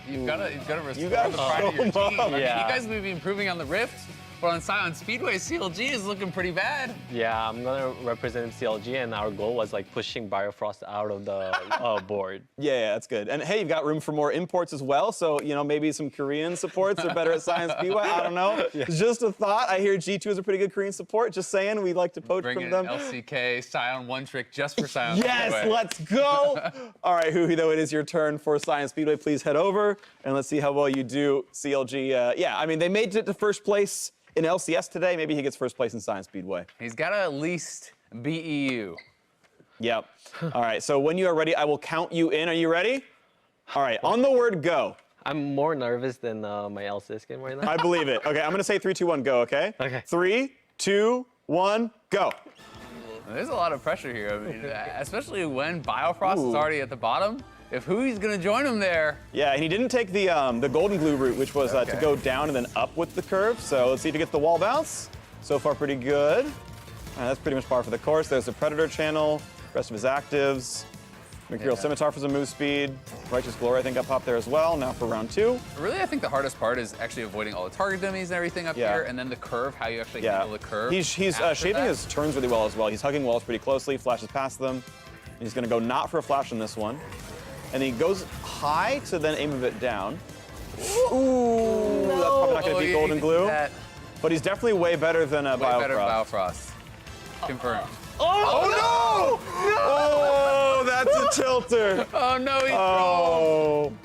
You've got to restore You gotta the pride of your show 'em team. up. I mean, Yeah. you guys may be improving on the Rift, but on Scion Speedway, CLG is looking pretty bad. Yeah, I'm gonna represent CLG, and our goal was like pushing Biofrost out of the board. Yeah, that's good. And hey, you've got room for more imports as well. So, you know, maybe some Korean supports are better at Science Speedway. I don't know. Just a thought. I hear G2 is a pretty good Korean support. Just saying, we like to poach Bring from in them. LCK, Scion one trick just for Scion Yes, Speedway. let's go. All right, Huhi, though, it is your turn for Science Speedway. Please head over and let's see how well you do. CLG, yeah, I mean, they made it to first place in LCS today. Maybe he gets first place in Science Speedway. He's got to at least beat EU. Yep. All right, so when you are ready, I will count you in. Are you ready? All right, on the word go. I'm more nervous than my LCS game right now. I believe it. Okay, I'm going to say 3, 2, 1, go, okay? Okay. 3, 2, 1, go. There's a lot of pressure here. I mean, especially when Biofrost is already at the bottom. If Hui's going to join him there. Yeah, and he didn't take the golden glue route, which was to go down and then up with the curve. So let's see if he gets the wall bounce. So far, pretty good. That's pretty much par for the course. There's the Predator channel, rest of his actives. Mercurial Scimitar for some move speed. Righteous Glory, I think, got popped there as well. Now for round 2. Really, I think the hardest part is actually avoiding all the target dummies and everything up here, and then the curve, how you actually handle the curve. He's shaping his turns really well as well. He's hugging walls pretty closely, flashes past them. He's going to go not for a flash on this one. And he goes high to then aim a bit down. Ooh, that's probably not going to beat Golden Glue. But he's definitely way better than Biofrost. Way better Biofrost. Confirmed. Oh no! Oh, that's a tilter. Oh no, he's wrong.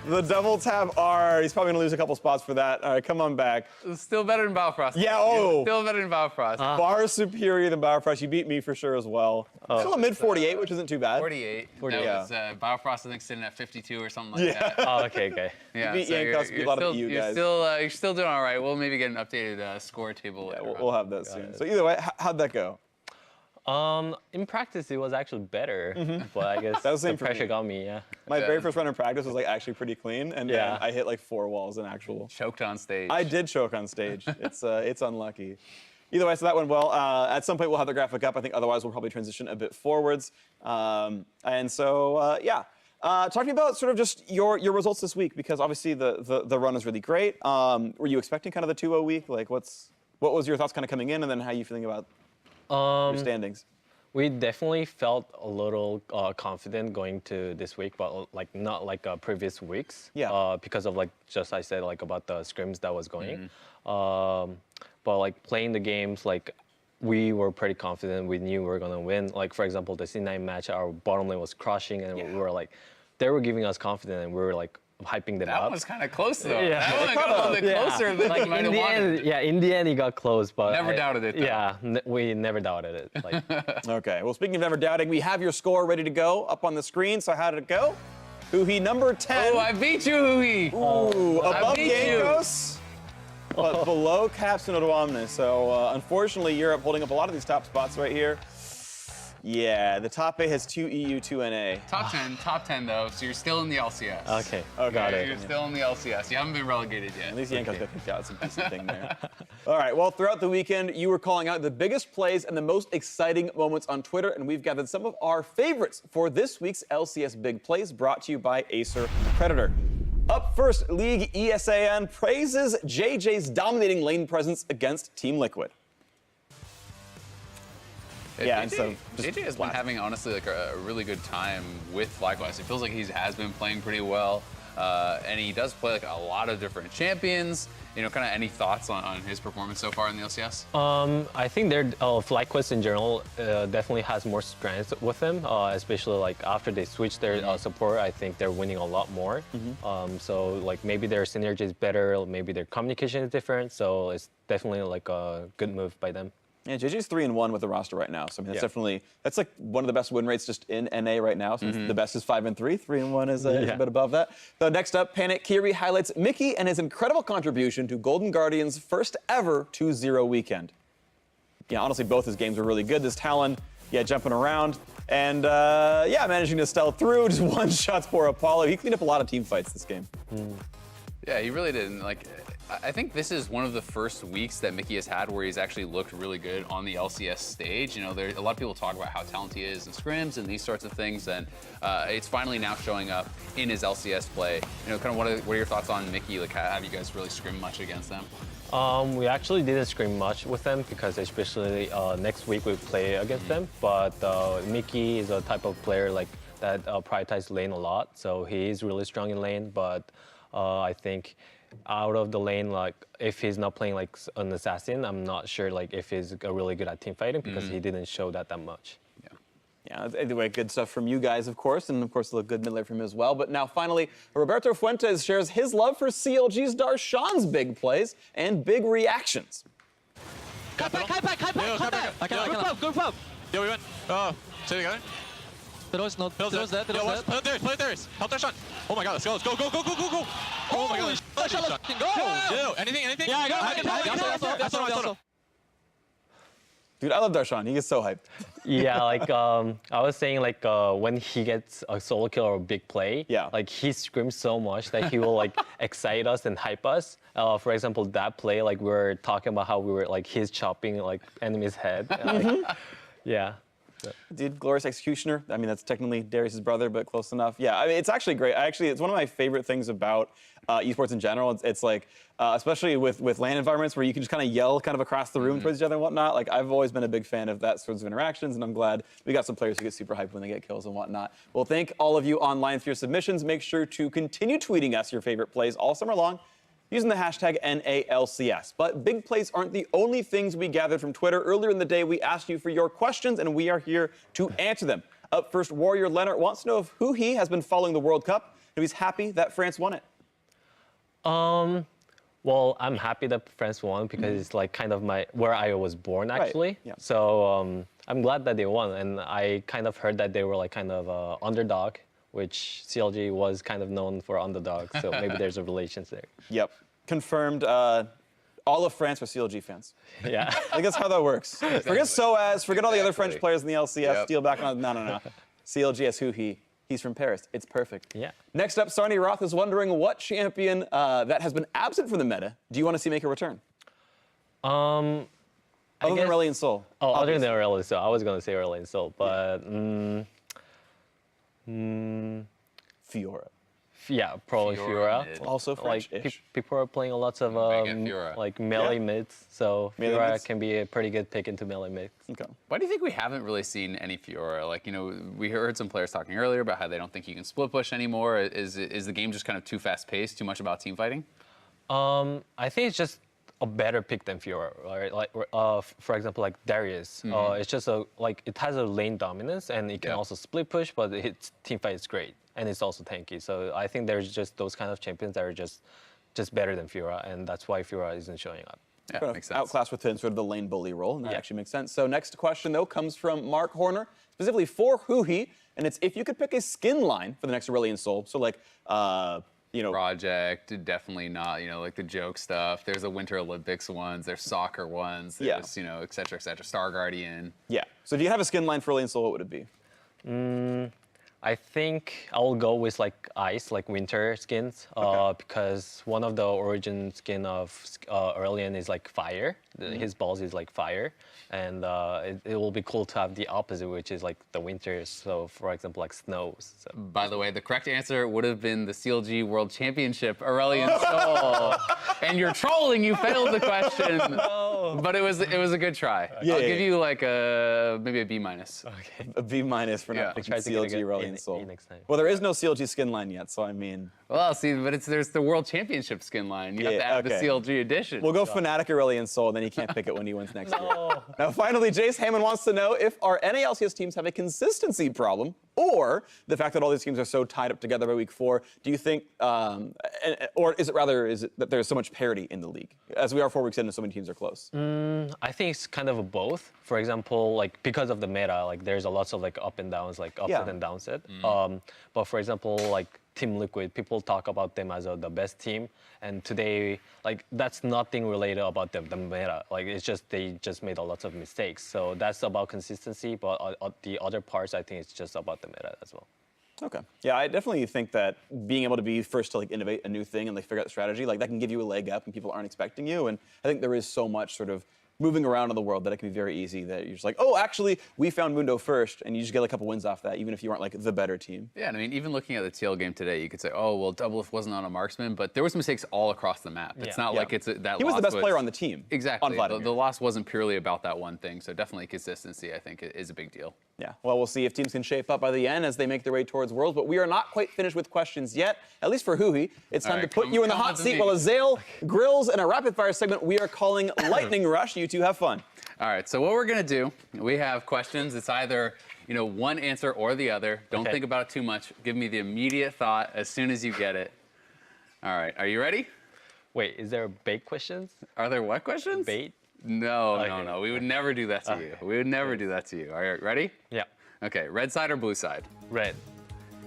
The double tap R. He's probably going to lose a couple spots for that. All right, come on back. Still better than Baufrost. Yeah, oh. Still better than Baufrost. Far superior than Baufrost. You beat me for sure as well. Still a mid 48, which isn't too bad. 48. That was Baufrost, I think, sitting at 52 or something like that. Oh, okay. You Yeah, beat Yankos, beat a lot of you guys. You're still doing all right. We'll maybe get an updated score table later. We'll have that soon. So either way, how'd that go? In practice, it was actually better, but I guess That was the same the for pressure me. got me, My very first run in practice was like actually pretty clean, and Yeah. I hit like 4 walls in actual. Choked on stage. I did choke on stage. It's unlucky. Either way, so that went well. At some point, we'll have the graphic up. I think otherwise we'll probably transition a bit forwards. And so, yeah. Talk to me about sort of just your results this week, because obviously the run is really great. Were you expecting kind of the 2-0 week? Like, what was your thoughts kind of coming in, and then how are you feeling about your standings? We definitely felt a little confident going to this week, but like not like previous weeks. Yeah. Because of like just I said like about the scrims that was going. But like playing the games, like we were pretty confident. We knew we were gonna win. Like for example, the C9 match, our bottom lane was crushing, and we were like, they were giving us confidence, and we were like hyping them up. That was kind of close though. Yeah. That one got a little bit closer than like you might in have the wanted. end, in the end, it got close, but Never doubted it, though. Yeah, we never doubted it. Like, Okay, well, speaking of never doubting, we have your score ready to go up on the screen. So how did it go? Huhi number 10. Oh, I beat you, Huhi. Ooh, above beat you. Yankos, but below Caps and Odoamne. So unfortunately, Europe holding up a lot of these top spots right here. Yeah, the top 8 has 2 EU, 2 NA. Top 10 though, so you're still in the LCS. okay, got it. You're still in the LCS. You haven't been relegated yet. At least Yankos got kicked out. It's a decent thing there. All right, well, throughout the weekend, you were calling out the biggest plays and the most exciting moments on Twitter, and we've gathered some of our favorites for this week's LCS Big Plays, brought to you by Acer Predator. Up first, League ESAN praises JJ's dominating lane presence against Team Liquid. Yeah, and so JJ has been having honestly like a really good time with FlyQuest. It feels like he has been playing pretty well, and he does play like a lot of different champions. You know, kind of any thoughts on his performance so far in the LCS? I think their FlyQuest in general definitely has more strength with them, especially like after they switched their support. I think they're winning a lot more. So like maybe their synergy is better, maybe their communication is different. So it's definitely like a good move by them. Yeah, JJ's 3-1 with the roster right now. So I mean, that's definitely like one of the best win rates just in NA right now. So the best is 5-3. 3-1 is a bit above that. So next up, Panic Kiri highlights Mickey and his incredible contribution to Golden Guardian's first ever 2-0 weekend. Yeah, honestly, both his games were really good. This Talon, jumping around and managing to stealth through. Just one shots for Apollo. He cleaned up a lot of team fights this game. Yeah, he really did. And like, I think this is one of the first weeks that Mickey has had where he's actually looked really good on the LCS stage. You know, a lot of people talk about how talented he is in scrims and these sorts of things, and it's finally now showing up in his LCS play. You know, kind of what are your thoughts on Mickey? Like, have you guys really scrimmed much against them? We actually didn't scrim much with them because especially next week we play against them. But Mickey is a type of player like that prioritizes lane a lot, so he is really strong in lane. But I think out of the lane, like if he's not playing like an assassin, I'm not sure like if he's really good at team fighting because he didn't show that much. Yeah, anyway, good stuff from you guys, of course, and of course a good mid lane from him as well. But now finally, Roberto Fuentes shares his love for CLG's Darshan's big plays and big reactions. Group up. Yo, we went. Oh, stay together. There's no. There's dead. Play there. Help Darshan. Oh my god, let's go. Go. Oh my god. Darshan, go. Yo, anything? Yeah, I got it. Also. Dude, I love Darshan. He gets so hyped. Yeah, like I was saying, like when he gets a solo kill or a big play, like he screams so much that he will like excite us and hype us. For example, that play, like we were talking about how we were like he's chopping like enemy's head. Yeah. Dude, glorious executioner. I mean, that's technically Darius' brother, but close enough. Yeah, I mean, it's actually great. It's one of my favorite things about esports in general. It's like, especially with LAN environments where you can just kind of yell kind of across the room towards each other and whatnot. Like, I've always been a big fan of that sorts of interactions, and I'm glad we got some players who get super hyped when they get kills and whatnot. Well, thank all of you online for your submissions. Make sure to continue tweeting us your favorite plays all summer long using the hashtag NALCS. But big plays aren't the only things we gathered from Twitter. Earlier in the day, we asked you for your questions, and we are here to answer them. Up first, Warrior Leonard wants to know if Huhi has been following the World Cup he's happy that France won it. Well, I'm happy that France won because it's like kind of where I was born actually. Right. Yeah. So I'm glad that they won, and I kind of heard that they were like kind of underdog, which CLG was kind of known for underdogs. So maybe there's a relation there. Yep. Confirmed. All of France are CLG fans. Yeah. I think that's how that works. Forget SOAS, forget all the other French players in the LCS, steal back on. No. CLG as Huhi. He's from Paris. It's perfect. Yeah. Next up, Sarni Roth is wondering what champion that has been absent from the meta do you want to see make a return? Other than Aurelion Sol. Oh, other than Aurelion Sol. I was going to say Aurelion Sol, but... Fiora. Yeah, probably Fiora. Also French-ish. Like, people are playing lots of like melee mids, so Fiora can be a pretty good pick into melee mids. Okay. Why do you think we haven't really seen any Fiora? Like, we heard some players talking earlier about how they don't think you can split push anymore. Is the game just kind of too fast-paced, too much about team fighting? I think it's just a better pick than Fiora, right? Like, for example, like Darius. It's just it has a lane dominance, and it can also split push, but its team fight is great. And it's also tanky. So I think there's just those kind of champions that are just better than Fiora, and that's why Fiora isn't showing up. Yeah, makes sense. Outclassed within sort of the lane bully role, and that actually makes sense. So next question, though, comes from Mark Horner, specifically for Huhi, and it's if you could pick a skin line for the next Aurelion Sol, so like, Project, definitely not, like the joke stuff. There's the Winter Olympics ones, there's soccer ones, there's, et cetera, Star Guardian. Yeah. So if you have a skin line for Aurelion Sol, what would it be? I think I will go with like ice, like winter skins, because one of the origin skin of Aurelion is like fire. His balls is like fire, and it will be cool to have the opposite, which is like the winters. So for example, like snows. So. By the way, the correct answer would have been the CLG World Championship, Aurelion Sol. And you're trolling, you failed the question. No. But it was a good try. I'll give you like maybe a B-. Okay. A B- for not picking CLG Aurelion Sol. Next time. Well, there is no CLG skin line yet, so I mean. Well, see, but there's the World Championship skin line. You have to add the CLG edition. We'll go Fnatic Aurelion Sol, and then he can't pick it when he wins next year. Now, finally, Jace Hammond wants to know if our NALCS teams have a consistency problem, or the fact that all these teams are so tied up together by week 4. Do you think, or is it that there's so much parity in the league? As we are 4 weeks in and so many teams are close. I think it's kind of both. For example, like because of the meta, like there's a lots of like up and downs, like upset and downset. But for example, like Team Liquid, people talk about them as the best team, and today, like that's nothing related about the meta. Like it's just they just made a lot of mistakes. So that's about consistency, but the other parts, I think it's just about the meta as well. Okay. Yeah, I definitely think that being able to be first to like innovate a new thing and like figure out the strategy, like that can give you a leg up and people aren't expecting you. And I think there is so much sort of moving around in the world that it can be very easy that you're just like, oh, actually, we found Mundo first, and you just get a couple wins off that, even if you aren't like the better team. Yeah, and I mean, even looking at the TL game today, you could say, oh, well, Doublelift wasn't on a marksman, but there was mistakes all across the map. It's not like that he was the best player on the team. Exactly. The loss wasn't purely about that one thing, so definitely consistency, I think, is a big deal. Yeah, well, we'll see if teams can shape up by the end as they make their way towards Worlds, but we are not quite finished with questions yet, at least for Huhi. It's time to put you in the hot seat while Azale grills in a rapid-fire segment we are calling Lightning Rush. You two have fun. All right, so what we're going to do, we have questions. It's either, one answer or the other. Don't think about it too much. Give me the immediate thought as soon as you get it. All right, are you ready? Wait, is there bait questions? Are there what questions? Bait? No, no. We would never do that to you. We would never do that to you. All right, ready? Yeah. Okay, red side or blue side? Red.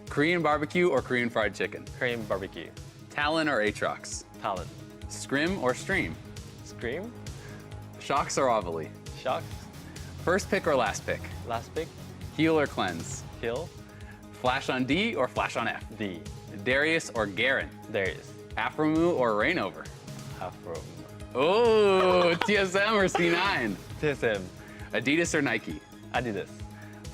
Korean barbecue or Korean fried chicken? Korean barbecue. Talon or Aatrox? Talon. Scrim or Stream? Scream. Shocks or Ovally? Shocks. First pick or last pick? Last pick. Heal or Cleanse? Heal. Flash on D or Flash on F? D. Darius or Garen? Darius. Afromu or Rainover? Afromu. Oh, TSM or C9? TSM. Adidas or Nike? Adidas.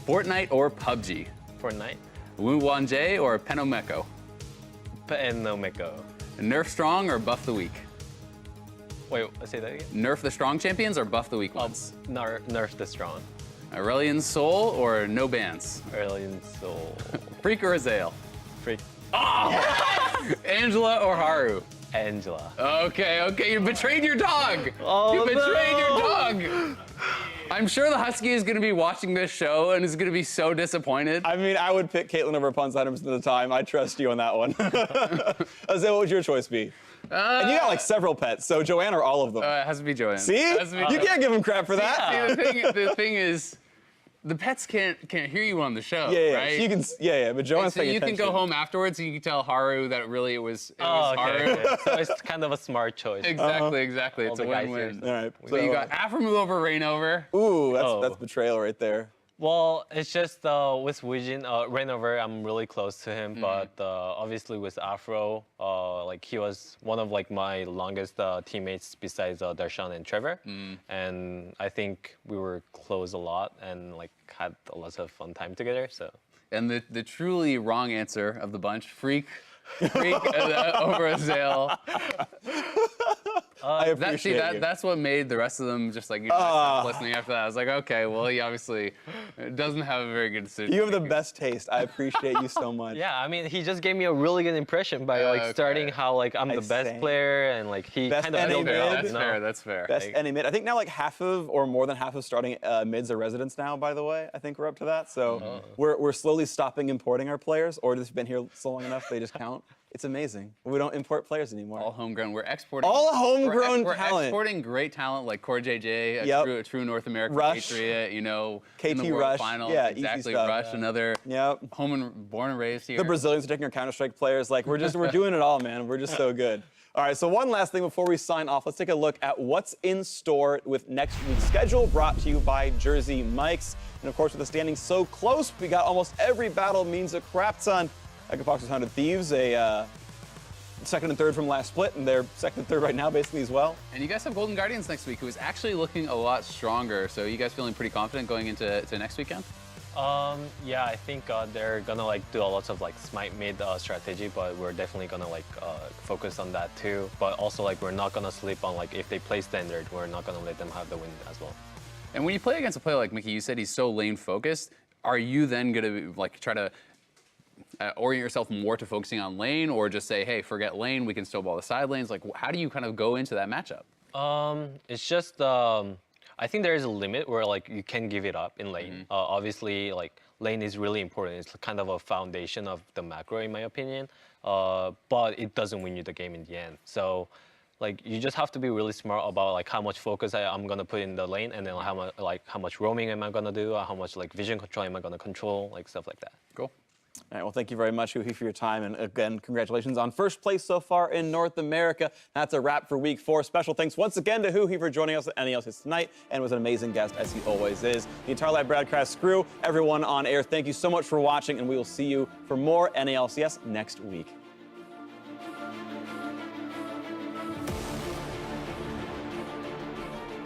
Fortnite or PUBG? Fortnite. Wu Wanje or Penomeko? Penomeko. Nerf Strong or Buff the Weak? Wait, say that again? Nerf the Strong champions or Buff the Weak ones? Nerf the Strong. Aurelion Sol or no bans? Aurelion Sol. Freak or Azale? Freak. Oh! Angela or Haru? Angela. Okay, you betrayed your dog! Oh, you betrayed your dog! I'm sure the Husky is going to be watching this show and is going to be so disappointed. I mean, I would pick Caitlyn over Punz 100% of the time. I trust you on that one. Isaiah, what would your choice be? And you got like several pets, so Joanne or all of them? It has to be Joanne. See? You can't give him crap for that. See, the thing is, the pets can't hear you on the show, right? So you can, but Joanne's paying you attention. can go home afterwards and you can tell Haru that really it was Haru. Okay. So it's kind of a smart choice. Exactly. It's a win-win. All right. So you got Afro over Rain over. Ooh, that's betrayal right there. Well, it's just with Wijin, Rainover, I'm really close to him, but obviously with Afro, like he was one of like my longest teammates besides Darshan and Trevor, and I think we were close a lot and like had a lot of fun time together. So. And the truly wrong answer of the bunch, Freak over Azale. I appreciate that's what made the rest of them just like, stop listening after that. I was like, okay, well, he obviously doesn't have a very good decision. You have the best taste. I appreciate you so much. Yeah, I mean, he just gave me a really good impression by like starting how like I'm the best player and like he kind of built it up. That's fair. Best NA mid. I think now like half of or more than half of starting mids are residents now. By the way, I think we're up to that. So we're slowly stopping importing our players, or just been here so long enough they just count. It's amazing. We don't import players anymore. All homegrown. We're exporting. All homegrown talent. We're exporting great talent like Core JJ, a true North American Rush. Patriot, KT in the World Rush. Finals. Yeah, exactly. easy stuff. Rush, another born and raised here. The Brazilians are taking our Counter-Strike players. Like we're doing it all, man. We're just so good. All right, so one last thing before we sign off. Let's take a look at what's in store with next week's schedule, brought to you by Jersey Mike's. And of course, with the standings so close, we got almost every battle means a crap ton. Echofox 100 Thieves, a second and third from last split, and they're second and third right now, basically, as well. And you guys have Golden Guardians next week, who is actually looking a lot stronger. So you guys feeling pretty confident going into next weekend? Yeah, I think they're gonna like do a lot of like smite mid strategy, but we're definitely gonna like focus on that too. But also like we're not gonna sleep on like if they play standard, we're not gonna let them have the win as well. And when you play against a player like Mickey, you said he's so lane focused. Are you then gonna like try to orient yourself more to focusing on lane, or just say, hey, forget lane, we can still ball the side lanes? Like, how do you kind of go into that matchup? It's just I think there is a limit where like you can give it up in lane. Obviously, like lane is really important. It's kind of a foundation of the macro, in my opinion. But it doesn't win you the game in the end. So, like you just have to be really smart about like how much focus I'm gonna put in the lane, and then how much roaming am I gonna do, or how much like vision control am I gonna control, like stuff like that. Cool. All right, well, thank you very much, Huhi, for your time. And again, congratulations on first place so far in North America. That's a wrap for week 4. Special thanks once again to Huhi for joining us at LCS tonight, and was an amazing guest, as he always is. The entire live broadcast crew, everyone on air, thank you so much for watching, and we will see you for more NALCS next week.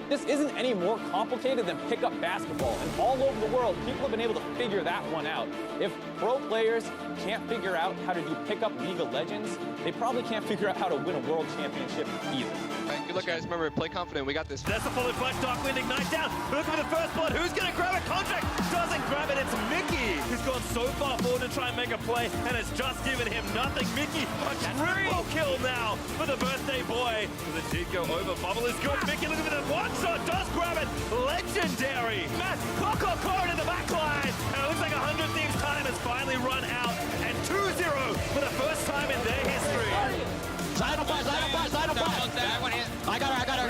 This isn't any more complicated than pickup basketball, and all over the world, people have been able to figure that one out. If pro players can't figure out how to do pickup League of Legends, they probably can't figure out how to win a world championship either. Right, good luck, guys. Remember, play confident. We got this. That's a fully flash Darkwind Ignite down. Looking for the first blood. Who's going to grab a contract? Doesn't grab it. It's Mickey, who's gone so far forward to try and make a play, and has just given him nothing. Mickey, a triple kill now for the birthday boy. But it did go over. Bubble is good. Mickey looking for the one shot. Does grab it. Legendary. Matt Coco in the back line. And it looks like 100 Thieves' time has finally run out. And 2-0 for the first time in their history. Side on fire. I got her.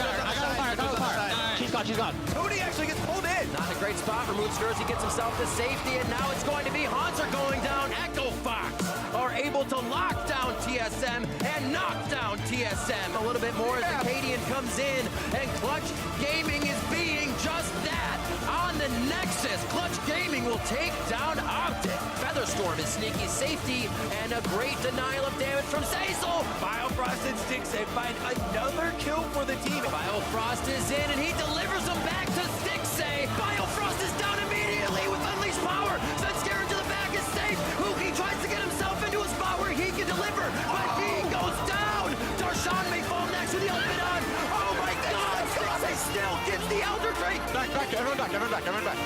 She's gone. Tony actually gets pulled in. Not in a great spot. Removes Jersey, gets himself to safety, and now it's going to be Hanser going down. Echo Fox are able to lock down TSM and knock down TSM. A little bit more as the Cadian comes in, and Clutch Gaming is being just that. On the Nexus, Clutch Gaming will take down OpTic. Featherstorm is sneaky safety, and a great denial of damage from Zazel. Biofrost and Stixay find another kill for the team. Biofrost is in, and he delivers him back to Stixay. Biofrost is down immediately with Unleashed Power. Senscared to the back is safe. Huki tries to get himself into a spot where he can deliver, but he goes down. Darshan may fall next with the open on. Oh my God! Stixay still gets the Elder Drake. Back, everyone back.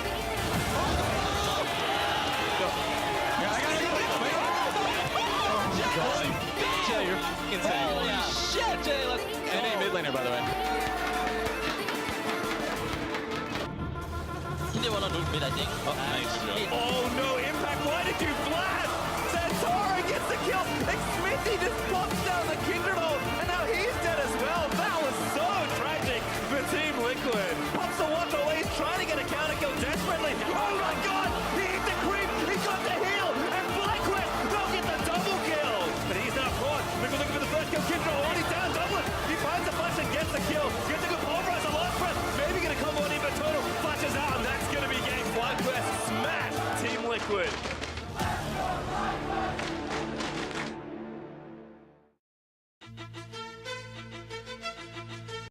Jay, you're insane. Holy shit, Jay. NA mid laner, by the way. they wanna loot mid, I think. Oh no, Impact, why did you flash? Santoro gets the kill. Smithy just pops down the Kindred ult, and now he's dead as well. That was so tragic for Team Liquid. Pops the watch away, he's trying to get a counter kill desperately. Oh my god, he hit the creep, he got the heal, and FlyQuest will get the double kill. But he's now caught. Liquid looking for the first kill. Kindred already down, Dublin. He finds the flash and gets the kill. Gets a good pulverize, a last breath. Maybe gonna combo on even total. Flashes out, and that's gonna be game. FlyQuest smash Team Liquid.